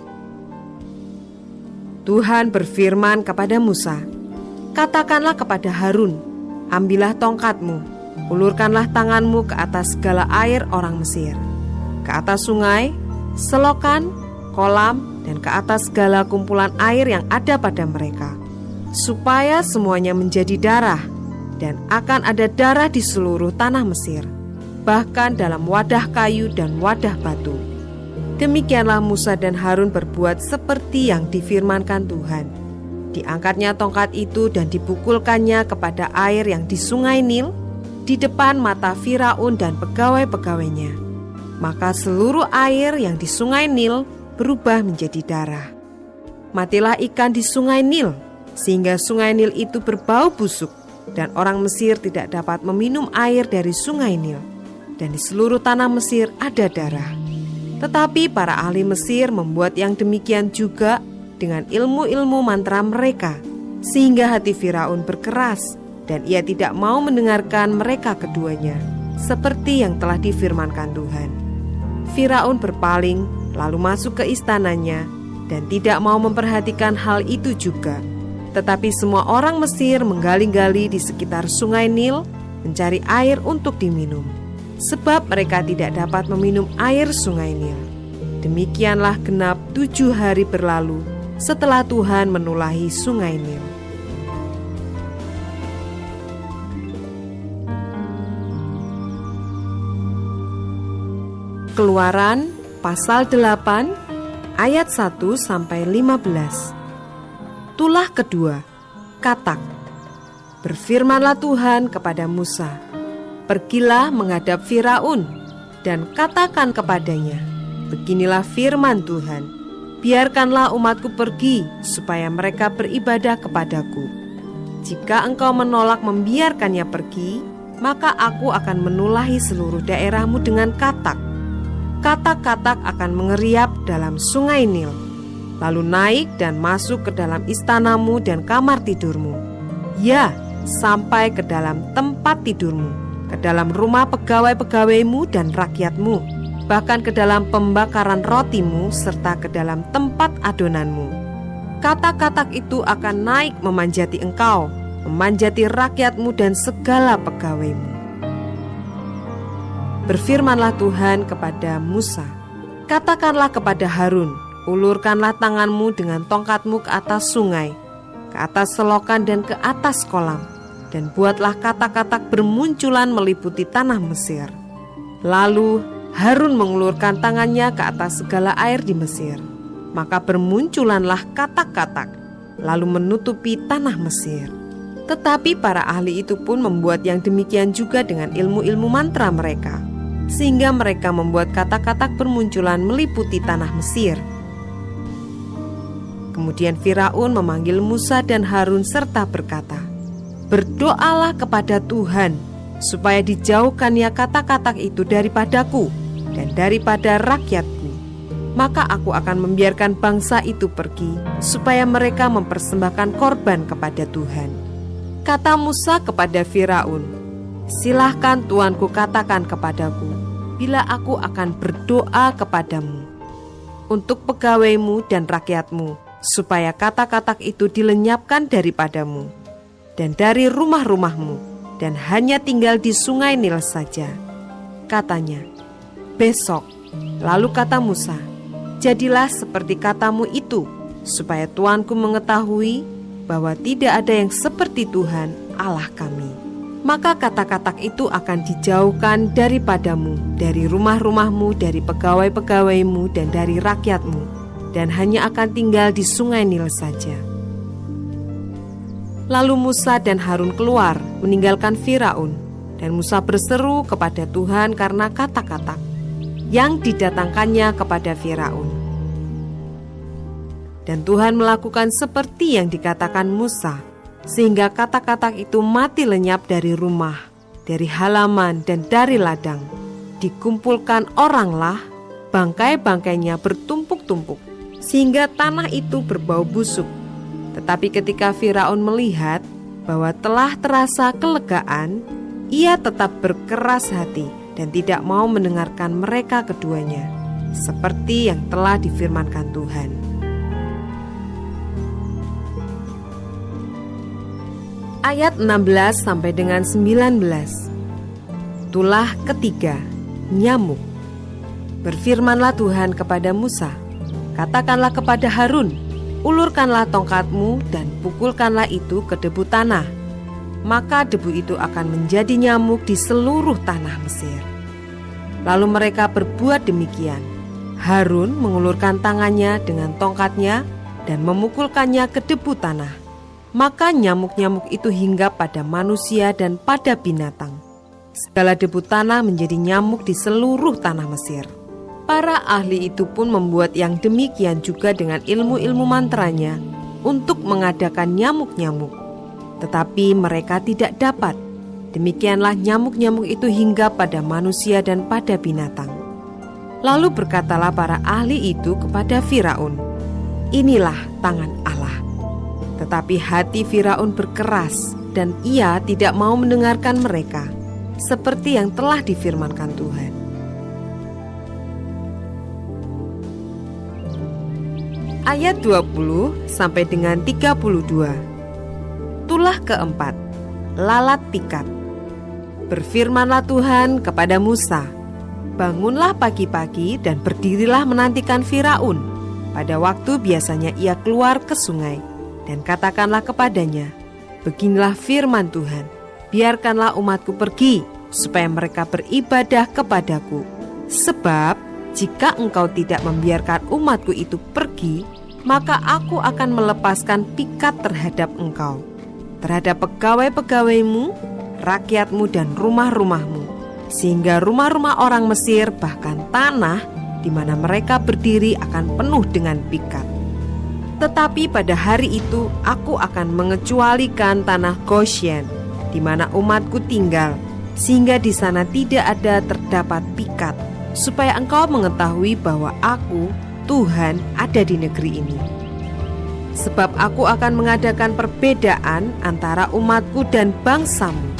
Tuhan berfirman kepada Musa, katakanlah kepada Harun, ambillah tongkatmu, ulurkanlah tanganmu ke atas segala air orang Mesir, ke atas sungai, selokan, kolam, dan ke atas segala kumpulan air yang ada pada mereka, supaya semuanya menjadi darah, dan akan ada darah di seluruh tanah Mesir, bahkan dalam wadah kayu dan wadah batu. Demikianlah Musa dan Harun berbuat seperti yang difirmankan Tuhan. Diangkatnya tongkat itu dan dipukulkannya kepada air yang di sungai Nil, di depan mata Firaun dan pegawai-pegawainya. Maka seluruh air yang di sungai Nil berubah menjadi darah. Matilah ikan di sungai Nil, sehingga sungai Nil itu berbau busuk, dan orang Mesir tidak dapat meminum air dari sungai Nil. Dan di seluruh tanah Mesir ada darah. Tetapi para ahli Mesir membuat yang demikian juga dengan ilmu-ilmu mantra mereka, sehingga hati Firaun berkeras, dan ia tidak mau mendengarkan mereka keduanya, seperti yang telah difirmankan Tuhan. Firaun berpaling, lalu masuk ke istananya, dan tidak mau memperhatikan hal itu juga. Tetapi semua orang Mesir menggali-gali di sekitar sungai Nil mencari air untuk diminum, sebab mereka tidak dapat meminum air sungai Nil. Demikianlah genap 7 hari berlalu setelah Tuhan menulahi sungai Nil. Keluaran pasal 8 ayat 1 sampai 15. Tulah kedua, katak. Berfirmanlah Tuhan kepada Musa, "Pergilah menghadap Firaun dan katakan kepadanya, beginilah firman Tuhan, biarkanlah umatku pergi supaya mereka beribadah kepadaku. Jika engkau menolak membiarkannya pergi, maka aku akan menulahi seluruh daerahmu dengan katak. Katak-katak akan mengeriap dalam sungai Nil, lalu naik dan masuk ke dalam istanamu dan kamar tidurmu. Ya, sampai ke dalam tempat tidurmu, ke dalam rumah pegawai-pegawaimu dan rakyatmu, bahkan ke dalam pembakaran rotimu serta ke dalam tempat adonanmu. Katak-katak itu akan naik memanjati engkau, memanjati rakyatmu dan segala pegawaimu." Berfirmanlah Tuhan kepada Musa, "Katakanlah kepada Harun, ulurkanlah tanganmu dengan tongkatmu ke atas sungai, ke atas selokan dan ke atas kolam, dan buatlah katak-katak bermunculan meliputi tanah Mesir." Lalu Harun mengulurkan tangannya ke atas segala air di Mesir, maka bermunculanlah katak-katak, lalu menutupi tanah Mesir. Tetapi para ahli itu pun membuat yang demikian juga dengan ilmu-ilmu mantra mereka, sehingga mereka membuat katak-katak bermunculan meliputi tanah Mesir. Kemudian Firaun memanggil Musa dan Harun serta berkata, "Berdoalah kepada Tuhan, supaya dijauhkannya katak-katak itu daripadaku dan daripada rakyatku. Maka aku akan membiarkan bangsa itu pergi, supaya mereka mempersembahkan korban kepada Tuhan." Kata Musa kepada Firaun, "Silahkan tuanku katakan kepadaku, bila aku akan berdoa kepadamu untuk pegawaimu dan rakyatmu, supaya katak-katak itu dilenyapkan daripadamu dan dari rumah-rumahmu, dan hanya tinggal di sungai Nil saja." Katanya, "Besok." Lalu kata Musa, "Jadilah seperti katamu itu, supaya tuanku mengetahui bahwa tidak ada yang seperti Tuhan Allah kami. Maka katak-katak itu akan dijauhkan daripadamu, dari rumah-rumahmu, dari pegawai-pegawaimu, dan dari rakyatmu, dan hanya akan tinggal di sungai Nil saja." Lalu Musa dan Harun keluar meninggalkan Firaun, dan Musa berseru kepada Tuhan karena katak-katak yang didatangkannya kepada Firaun. Dan Tuhan melakukan seperti yang dikatakan Musa, sehingga katak-katak itu mati lenyap dari rumah, dari halaman, dan dari ladang. Dikumpulkan oranglah, bangkai-bangkainya bertumpuk-tumpuk, sehingga tanah itu berbau busuk. Tetapi ketika Firaun melihat bahwa telah terasa kelegaan, ia tetap berkeras hati dan tidak mau mendengarkan mereka keduanya, seperti yang telah difirmankan Tuhan. Ayat 16 sampai dengan 19. Tulah ketiga, nyamuk. Berfirmanlah Tuhan kepada Musa, "Katakanlah kepada Harun, ulurkanlah tongkatmu dan pukulkanlah itu ke debu tanah. Maka debu itu akan menjadi nyamuk di seluruh tanah Mesir." Lalu mereka berbuat demikian. Harun mengulurkan tangannya dengan tongkatnya dan memukulkannya ke debu tanah. Maka nyamuk-nyamuk itu hinggap pada manusia dan pada binatang. Segala debu tanah menjadi nyamuk di seluruh tanah Mesir. Para ahli itu pun membuat yang demikian juga dengan ilmu-ilmu mantranya untuk mengadakan nyamuk-nyamuk. Tetapi mereka tidak dapat. Demikianlah nyamuk-nyamuk itu hinggap pada manusia dan pada binatang. Lalu berkatalah para ahli itu kepada Firaun, "Inilah tangan Allah." Tetapi hati Firaun berkeras dan ia tidak mau mendengarkan mereka, seperti yang telah difirmankan Tuhan. ayat 20 sampai dengan 32. Tulah keempat, lalat pikat. Berfirmanlah Tuhan kepada Musa, bangunlah pagi-pagi dan berdirilah menantikan Firaun pada waktu biasanya ia keluar ke sungai, dan katakanlah kepadanya, beginilah firman Tuhan, biarkanlah umatku pergi, supaya mereka beribadah kepadaku. Sebab jika engkau tidak membiarkan umatku itu pergi, maka aku akan melepaskan pikat terhadap engkau, terhadap pegawai-pegawaimu, rakyatmu dan rumah-rumahmu, sehingga rumah-rumah orang Mesir, bahkan tanah di mana mereka berdiri akan penuh dengan pikat. Tetapi pada hari itu aku akan mengecualikan tanah Goshen, di mana umatku tinggal, sehingga di sana tidak ada terdapat pikat, supaya engkau mengetahui bahwa aku, Tuhan, ada di negeri ini. Sebab aku akan mengadakan perbedaan antara umatku dan bangsamu.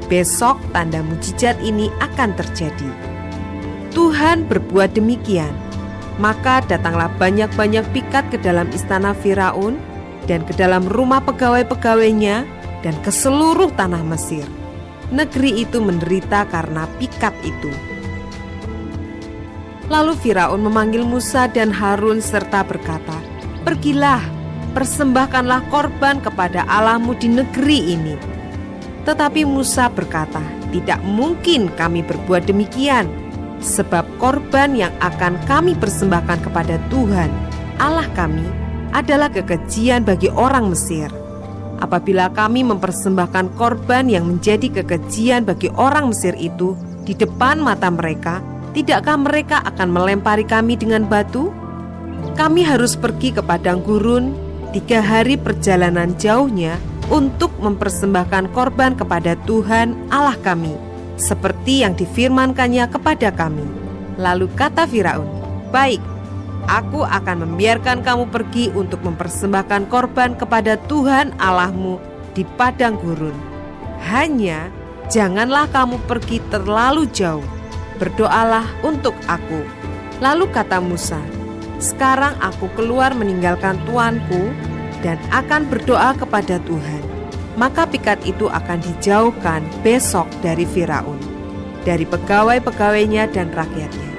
Besok tanda mujizat ini akan terjadi. Tuhan berbuat demikian. Maka datanglah banyak-banyak pikat ke dalam istana Firaun dan ke dalam rumah pegawai-pegawainya dan ke seluruh tanah Mesir. Negeri itu menderita karena pikat itu. Lalu Firaun memanggil Musa dan Harun serta berkata, pergilah, persembahkanlah korban kepada Allahmu di negeri ini. Tetapi Musa berkata, tidak mungkin kami berbuat demikian, sebab korban yang akan kami persembahkan kepada Tuhan, Allah kami, adalah kekejian bagi orang Mesir. Apabila kami mempersembahkan korban yang menjadi kekejian bagi orang Mesir itu di depan mata mereka, tidakkah mereka akan melempari kami dengan batu? Kami harus pergi ke padang gurun 3 hari perjalanan jauhnya untuk mempersembahkan korban kepada Tuhan Allah kami, seperti yang difirmankannya kepada kami. Lalu kata Firaun, baik, aku akan membiarkan kamu pergi untuk mempersembahkan korban kepada Tuhan Allahmu di padang gurun. Hanya janganlah kamu pergi terlalu jauh, berdoalah untuk aku. Lalu kata Musa, sekarang aku keluar meninggalkan tuanku dan akan berdoa kepada Tuhan. Maka pikat itu akan dijauhkan besok dari Firaun, dari pegawai-pegawainya dan rakyatnya.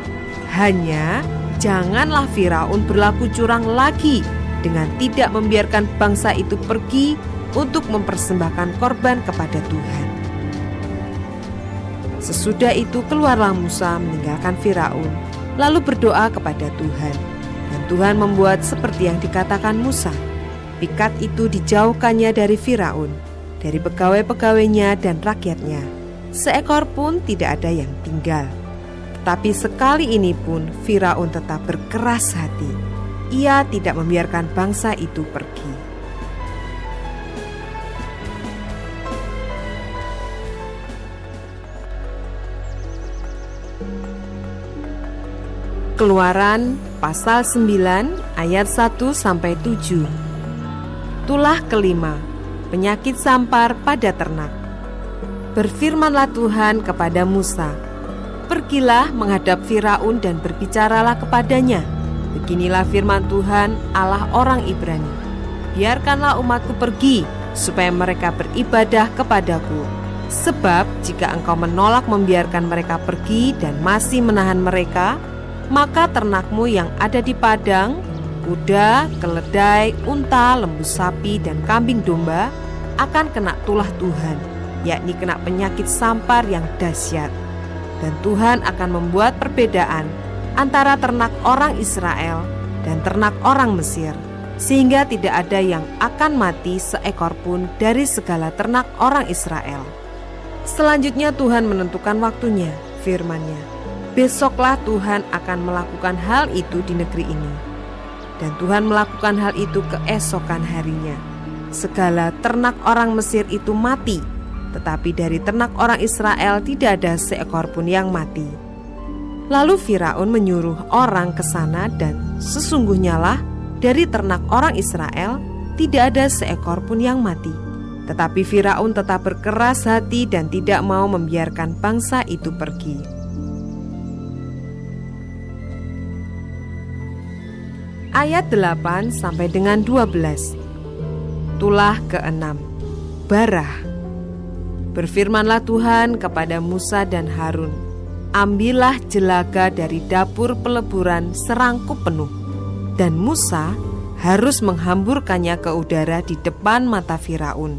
Hanya janganlah Firaun berlaku curang lagi dengan tidak membiarkan bangsa itu pergi untuk mempersembahkan korban kepada Tuhan. Sesudah itu keluarlah Musa meninggalkan Firaun, lalu berdoa kepada Tuhan. Dan Tuhan membuat seperti yang dikatakan Musa. Pikat itu dijauhkannya dari Firaun, dari pegawai-pegawainya dan rakyatnya. Seekor pun tidak ada yang tinggal. Tetapi sekali ini pun Firaun tetap berkeras hati. Ia tidak membiarkan bangsa itu pergi. Keluaran pasal 9 ayat 1-7. Tulah kelima, penyakit sampar pada ternak. Berfirmanlah Tuhan kepada Musa, pergilah menghadap Firaun dan berbicaralah kepadanya. Beginilah firman Tuhan Allah orang Ibrani, biarkanlah umatku pergi, supaya mereka beribadah kepadaku. Sebab jika engkau menolak membiarkan mereka pergi dan masih menahan mereka, maka ternakmu yang ada di padang, kuda, keledai, unta, lembu sapi, dan kambing domba akan kena tulah Tuhan, yakni kena penyakit sampar yang dahsyat. Dan Tuhan akan membuat perbedaan antara ternak orang Israel dan ternak orang Mesir, sehingga tidak ada yang akan mati seekor pun dari segala ternak orang Israel. Selanjutnya Tuhan menentukan waktunya, firman-Nya, besoklah Tuhan akan melakukan hal itu di negeri ini. Dan Tuhan melakukan hal itu keesokan harinya. Segala ternak orang Mesir itu mati, tetapi dari ternak orang Israel tidak ada seekor pun yang mati. Lalu Firaun menyuruh orang ke sana, dan sesungguhnya lah dari ternak orang Israel tidak ada seekor pun yang mati. Tetapi Firaun tetap berkeras hati dan tidak mau membiarkan bangsa itu pergi. Ayat 8 sampai dengan 12. Tulah ke-6, Barah. Berfirmanlah Tuhan kepada Musa dan Harun, ambillah jelaga dari dapur peleburan serangkup penuh, dan Musa harus menghamburkannya ke udara di depan mata Firaun.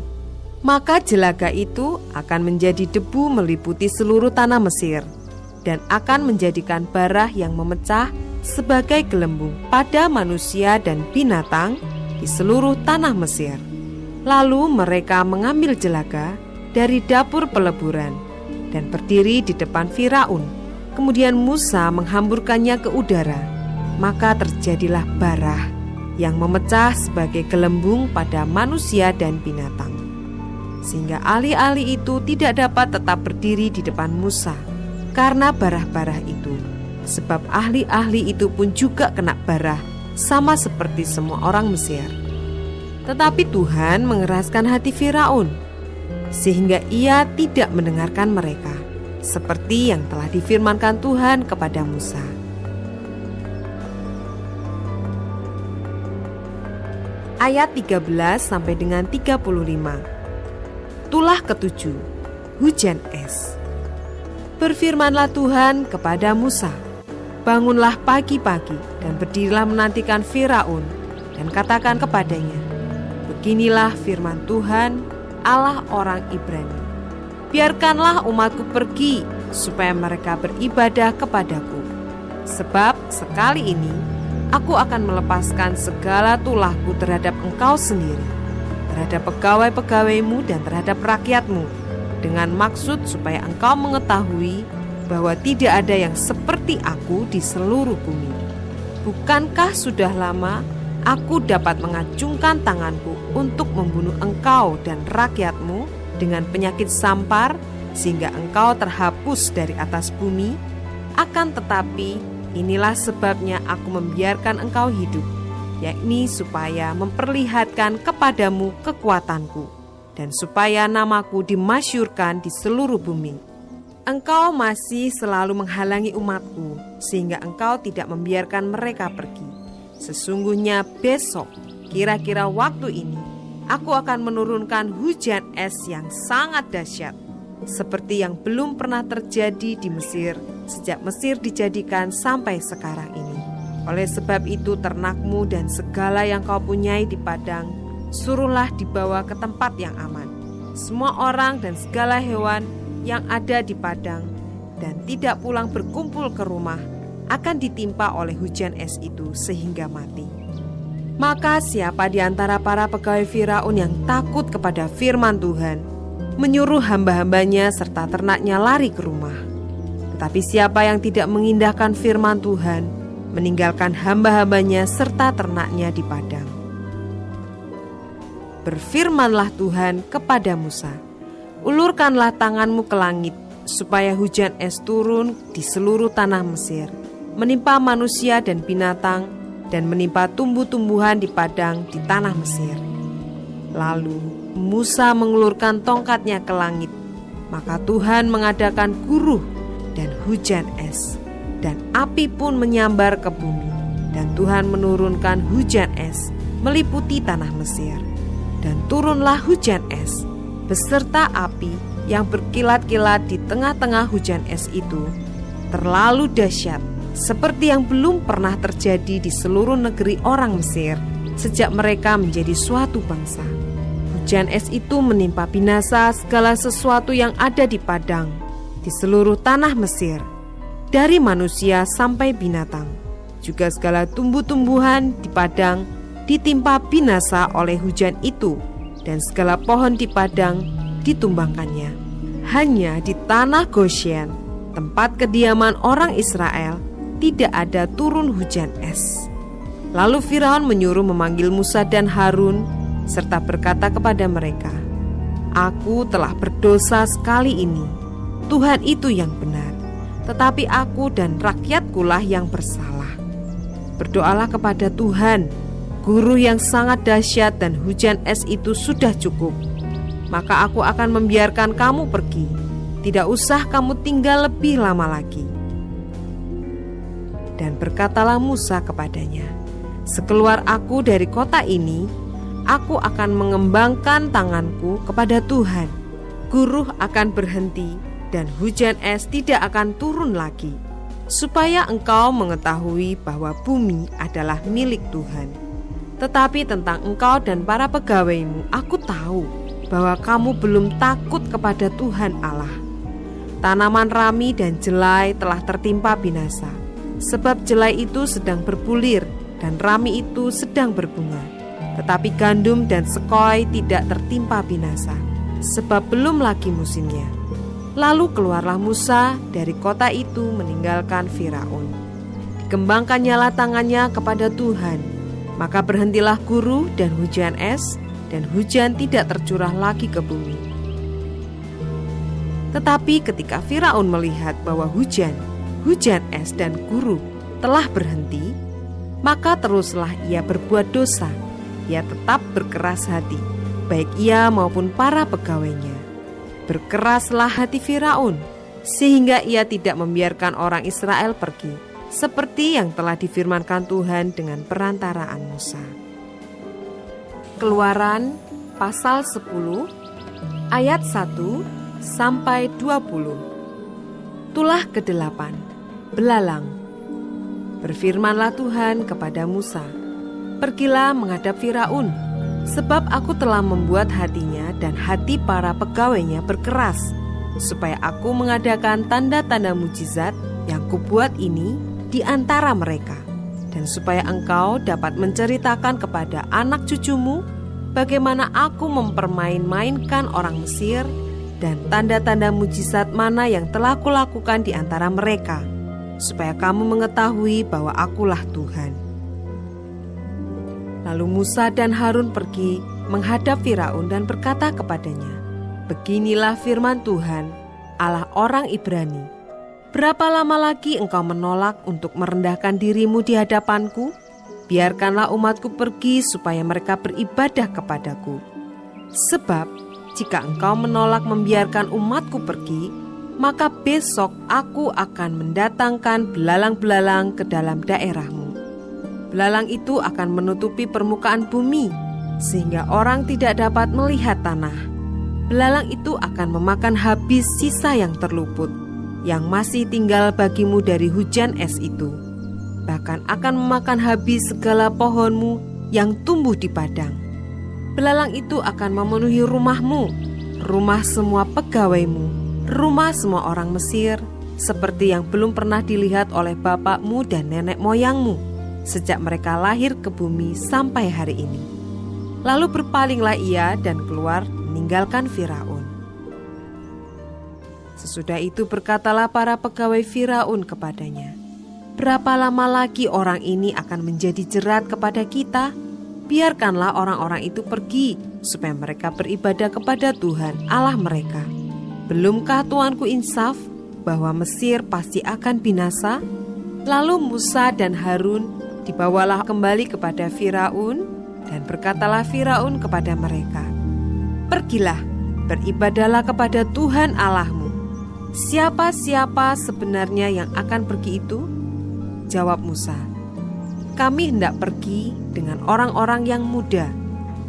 Maka jelaga itu akan menjadi debu meliputi seluruh tanah Mesir, dan akan menjadikan barah yang memecah sebagai gelembung pada manusia dan binatang di seluruh tanah Mesir. Lalu mereka mengambil jelaga dari dapur peleburan dan berdiri di depan Firaun. Kemudian Musa menghamburkannya ke udara, maka terjadilah barah yang memecah sebagai gelembung pada manusia dan binatang, sehingga ahli-ahli itu tidak dapat tetap berdiri di depan Musa karena barah-barah itu. Sebab ahli-ahli itu pun juga kena barah, sama seperti semua orang Mesir. Tetapi Tuhan mengeraskan hati Firaun, sehingga ia tidak mendengarkan mereka, seperti yang telah difirmankan Tuhan kepada Musa. Ayat 13 sampai dengan 35. Tulah ke-7, hujan es. Berfirmanlah Tuhan kepada Musa, bangunlah pagi-pagi dan berdirilah menantikan Firaun, dan katakan kepadanya, beginilah firman Tuhan, Allah orang Ibrani. Biarkanlah umatku pergi, supaya mereka beribadah kepadaku. Sebab sekali ini, aku akan melepaskan segala tulahku terhadap engkau sendiri, terhadap pegawai-pegawaimu dan terhadap rakyatmu, dengan maksud supaya engkau mengetahui bahwa tidak ada yang seperti aku di seluruh bumi. Bukankah sudah lama aku dapat mengacungkan tanganku untuk membunuh engkau dan rakyatmu dengan penyakit sampar, sehingga engkau terhapus dari atas bumi? Akan tetapi inilah sebabnya aku membiarkan engkau hidup, yakni supaya memperlihatkan kepadamu kekuatanku, dan supaya namaku dimasyhurkan di seluruh bumi. Engkau masih selalu menghalangi umatku, sehingga engkau tidak membiarkan mereka pergi. Sesungguhnya besok, kira-kira waktu ini, aku akan menurunkan hujan es yang sangat dahsyat, seperti yang belum pernah terjadi di Mesir, sejak Mesir dijadikan sampai sekarang ini. Oleh sebab itu ternakmu dan segala yang kau punyai di padang, suruhlah dibawa ke tempat yang aman. Semua orang dan segala hewan yang ada di padang dan tidak pulang berkumpul ke rumah akan ditimpa oleh hujan es itu sehingga mati. Maka siapa di antara para pegawai Firaun yang takut kepada firman Tuhan, menyuruh hamba-hambanya serta ternaknya lari ke rumah. Tetapi siapa yang tidak mengindahkan firman Tuhan, meninggalkan hamba-hambanya serta ternaknya di padang. Berfirmanlah Tuhan kepada Musa, ulurkanlah tanganmu ke langit, supaya hujan es turun di seluruh tanah Mesir, menimpa manusia dan binatang, dan menimpa tumbuh-tumbuhan di padang di tanah Mesir. Lalu Musa mengulurkan tongkatnya ke langit, maka Tuhan mengadakan guruh dan hujan es, dan api pun menyambar ke bumi, dan Tuhan menurunkan hujan es meliputi tanah Mesir. Dan turunlah hujan es beserta api yang berkilat-kilat di tengah-tengah hujan es itu, terlalu dahsyat, seperti yang belum pernah terjadi di seluruh negeri orang Mesir sejak mereka menjadi suatu bangsa. Hujan es itu menimpa binasa segala sesuatu yang ada di padang, di seluruh tanah Mesir, dari manusia sampai binatang. Juga segala tumbuh-tumbuhan di padang ditimpa binasa oleh hujan itu, dan segala pohon di padang ditumbangkannya. Hanya di tanah Goshen, tempat kediaman orang Israel, tidak ada turun hujan es. Lalu Firaun menyuruh memanggil Musa dan Harun, serta berkata kepada mereka, aku telah berdosa sekali ini. Tuhan itu yang benar, tetapi aku dan rakyatkulah yang bersalah. Berdoalah kepada Tuhan. Guru yang sangat dahsyat dan hujan es itu sudah cukup. Maka aku akan membiarkan kamu pergi. Tidak usah kamu tinggal lebih lama lagi. Dan berkatalah Musa kepadanya, Sekeluar aku dari kota ini, aku akan mengembangkan tanganku kepada Tuhan. Guruh akan berhenti dan hujan es tidak akan turun lagi, supaya engkau mengetahui bahwa bumi adalah milik Tuhan. Tetapi tentang engkau dan para pegawaimu, aku tahu bahwa kamu belum takut kepada Tuhan Allah. Tanaman rami dan jelai telah tertimpa binasa, sebab jelai itu sedang berbulir dan rami itu sedang berbunga. Tetapi gandum dan sekoi tidak tertimpa binasa, sebab belum lagi musimnya. Lalu keluarlah Musa dari kota itu meninggalkan Firaun. Dikembangkannyalah tangannya kepada Tuhan. Maka berhentilah guruh dan hujan es, dan hujan tidak tercurah lagi ke bumi. Tetapi ketika Firaun melihat bahwa hujan es dan guruh telah berhenti, maka teruslah ia berbuat dosa. Ia tetap berkeras hati, baik ia maupun para pegawainya. Berkeraslah hati Firaun, sehingga ia tidak membiarkan orang Israel pergi, seperti yang telah difirmankan Tuhan dengan perantaraan Musa. Keluaran pasal 10 ayat 1 sampai 20. Tulah ke-8, belalang. Berfirmanlah Tuhan kepada Musa, "Pergilah menghadap Firaun, sebab aku telah membuat hatinya dan hati para pegawainya berkeras, supaya aku mengadakan tanda-tanda mujizat yang kubuat ini di antara mereka, dan supaya engkau dapat menceritakan kepada anak cucumu bagaimana aku mempermain-mainkan orang Mesir dan tanda-tanda mujizat mana yang telah kulakukan di antara mereka, supaya kamu mengetahui bahwa akulah Tuhan." Lalu Musa dan Harun pergi menghadap Firaun dan berkata kepadanya, "Beginilah firman Tuhan, Allah orang Ibrani, berapa lama lagi engkau menolak untuk merendahkan dirimu di hadapanku? Biarkanlah umatku pergi supaya mereka beribadah kepadaku. Sebab jika engkau menolak membiarkan umatku pergi, maka besok aku akan mendatangkan belalang-belalang ke dalam daerahmu. Belalang itu akan menutupi permukaan bumi, sehingga orang tidak dapat melihat tanah. Belalang itu akan memakan habis sisa yang terluput, yang masih tinggal bagimu dari hujan es itu, bahkan akan memakan habis segala pohonmu yang tumbuh di padang. Belalang itu akan memenuhi rumahmu, rumah semua pegawaimu, rumah semua orang Mesir, seperti yang belum pernah dilihat oleh bapakmu dan nenek moyangmu, sejak mereka lahir ke bumi sampai hari ini." Lalu berpalinglah ia dan keluar meninggalkan Firaun. Sesudah itu berkatalah para pegawai Firaun kepadanya, "Berapa lama lagi orang ini akan menjadi jerat kepada kita? Biarkanlah orang-orang itu pergi, supaya mereka beribadah kepada Tuhan Allah mereka. Belumkah Tuanku insaf bahwa Mesir pasti akan binasa?" Lalu Musa dan Harun dibawalah kembali kepada Firaun, dan berkatalah Firaun kepada mereka, "Pergilah, beribadahlah kepada Tuhan Allahmu. Siapa-siapa sebenarnya yang akan pergi itu?" Jawab Musa, "Kami hendak pergi dengan orang-orang yang muda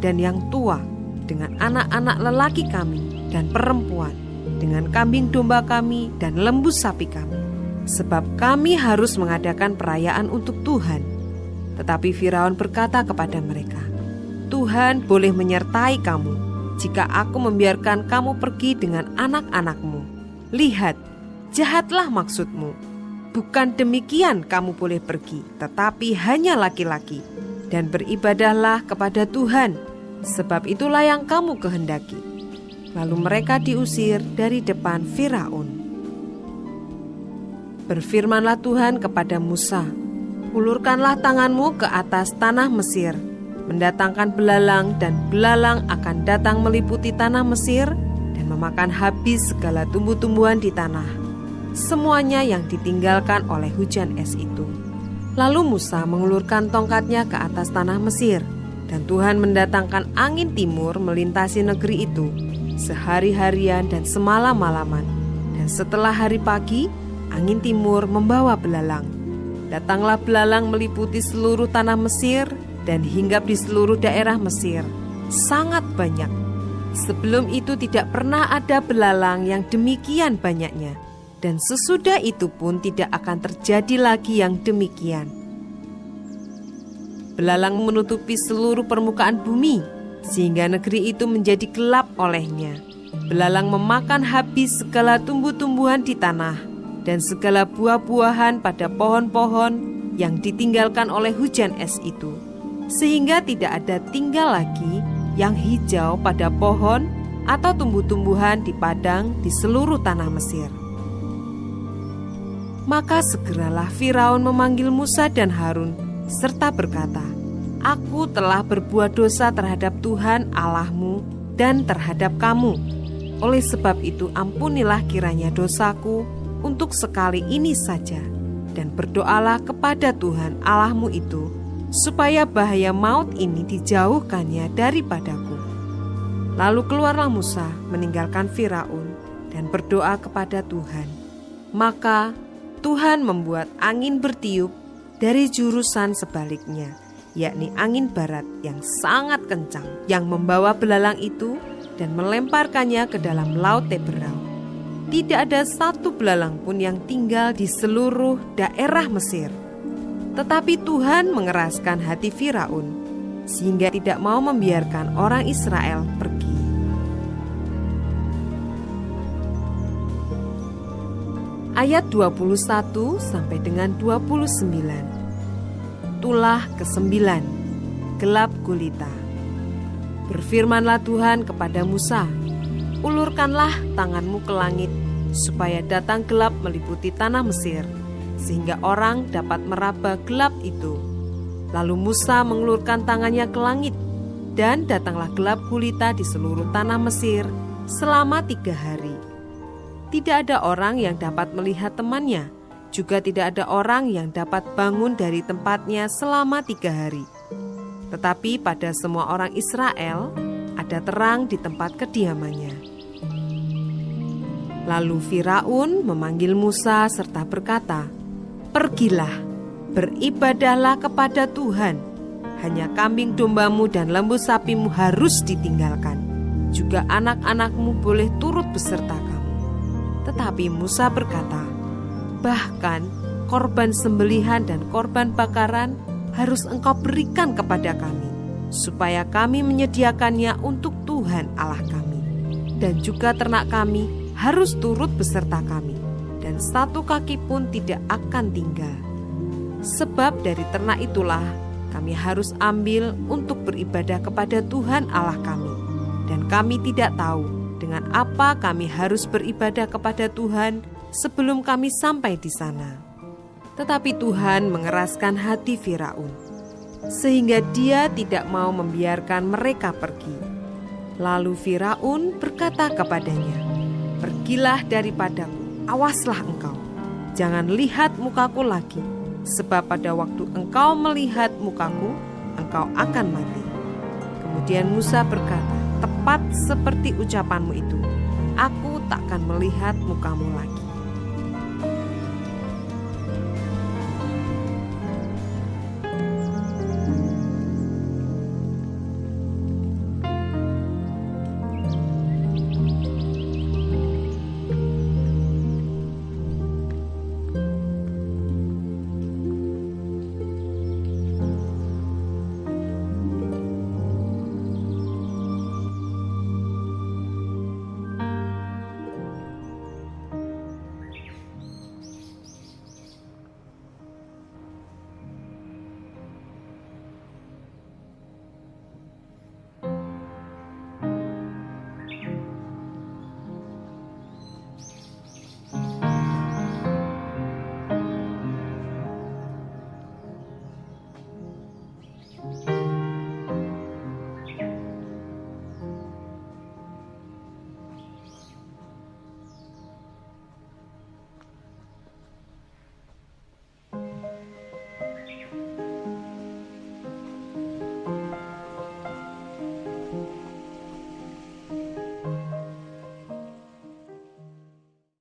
dan yang tua, dengan anak-anak lelaki kami dan perempuan, dengan kambing domba kami dan lembu sapi kami, sebab kami harus mengadakan perayaan untuk Tuhan." Tetapi Firaun berkata kepada mereka, "Tuhan boleh menyertai kamu jika aku membiarkan kamu pergi dengan anak-anakmu. Lihat, jahatlah maksudmu. Bukan demikian kamu boleh pergi, tetapi hanya laki-laki, dan beribadahlah kepada Tuhan, sebab itulah yang kamu kehendaki." Lalu mereka diusir dari depan Firaun. Berfirmanlah Tuhan kepada Musa, "Ulurkanlah tanganmu ke atas tanah Mesir, mendatangkan belalang, dan belalang akan datang meliputi tanah Mesir dan memakan habis segala tumbuh-tumbuhan di tanah, semuanya yang ditinggalkan oleh hujan es itu." Lalu Musa mengulurkan tongkatnya ke atas tanah Mesir, dan Tuhan mendatangkan angin timur melintasi negeri itu sehari-harian dan semalam-malaman. Dan setelah hari pagi, angin timur membawa belalang. Datanglah belalang meliputi seluruh tanah Mesir dan hinggap di seluruh daerah Mesir, sangat banyak. Sebelum itu tidak pernah ada belalang yang demikian banyaknya, dan sesudah itu pun tidak akan terjadi lagi yang demikian. Belalang menutupi seluruh permukaan bumi, sehingga negeri itu menjadi gelap olehnya. Belalang memakan habis segala tumbuh-tumbuhan di tanah, dan segala buah-buahan pada pohon-pohon yang ditinggalkan oleh hujan es itu, sehingga tidak ada tinggal lagi yang hijau pada pohon atau tumbuh-tumbuhan di padang di seluruh tanah Mesir. Maka segeralah Firaun memanggil Musa dan Harun serta berkata, "Aku telah berbuat dosa terhadap Tuhan Allahmu dan terhadap kamu. Oleh sebab itu ampunilah kiranya dosaku untuk sekali ini saja, dan berdoalah kepada Tuhan Allahmu itu, supaya bahaya maut ini dijauhkannya daripadaku." Lalu keluarlah Musa meninggalkan Firaun dan berdoa kepada Tuhan. Maka Tuhan membuat angin bertiup dari jurusan sebaliknya, yakni angin barat yang sangat kencang, yang membawa belalang itu dan melemparkannya ke dalam laut Teberau. Tidak ada satu belalang pun yang tinggal di seluruh daerah Mesir. Tetapi Tuhan mengeraskan hati Firaun, sehingga tidak mau membiarkan orang Israel pergi. Ayat 21 sampai dengan 29. Tulah ke-9, gelap gulita. Berfirmanlah Tuhan kepada Musa, "Ulurkanlah tanganmu ke langit, supaya datang gelap meliputi tanah Mesir, sehingga orang dapat meraba gelap itu." Lalu Musa mengulurkan tangannya ke langit, dan datanglah gelap gulita di seluruh tanah Mesir selama 3 hari. Tidak ada orang yang dapat melihat temannya, juga tidak ada orang yang dapat bangun dari tempatnya selama 3 hari. Tetapi pada semua orang Israel ada terang di tempat kediamannya. Lalu Firaun memanggil Musa serta berkata, "Pergilah, beribadahlah kepada Tuhan. Hanya kambing dombamu dan lembu sapimu harus ditinggalkan. Juga anak-anakmu boleh turut beserta kamu." Tetapi Musa berkata, "Bahkan korban sembelihan dan korban bakaran harus engkau berikan kepada kami, supaya kami menyediakannya untuk Tuhan Allah kami. Dan juga ternak kami harus turut beserta kami, dan satu kaki pun tidak akan tinggal. Sebab dari ternak itulah kami harus ambil untuk beribadah kepada Tuhan Allah kami. Dan kami tidak tahu dengan apa kami harus beribadah kepada Tuhan sebelum kami sampai di sana." Tetapi Tuhan mengeraskan hati Firaun, sehingga dia tidak mau membiarkan mereka pergi. Lalu Firaun berkata kepadanya, "Pergilah daripadaku, awaslah engkau, jangan lihat mukaku lagi, sebab pada waktu engkau melihat mukaku, engkau akan mati." Kemudian Musa berkata, "Tepat seperti ucapanmu itu, aku takkan melihat mukamu lagi."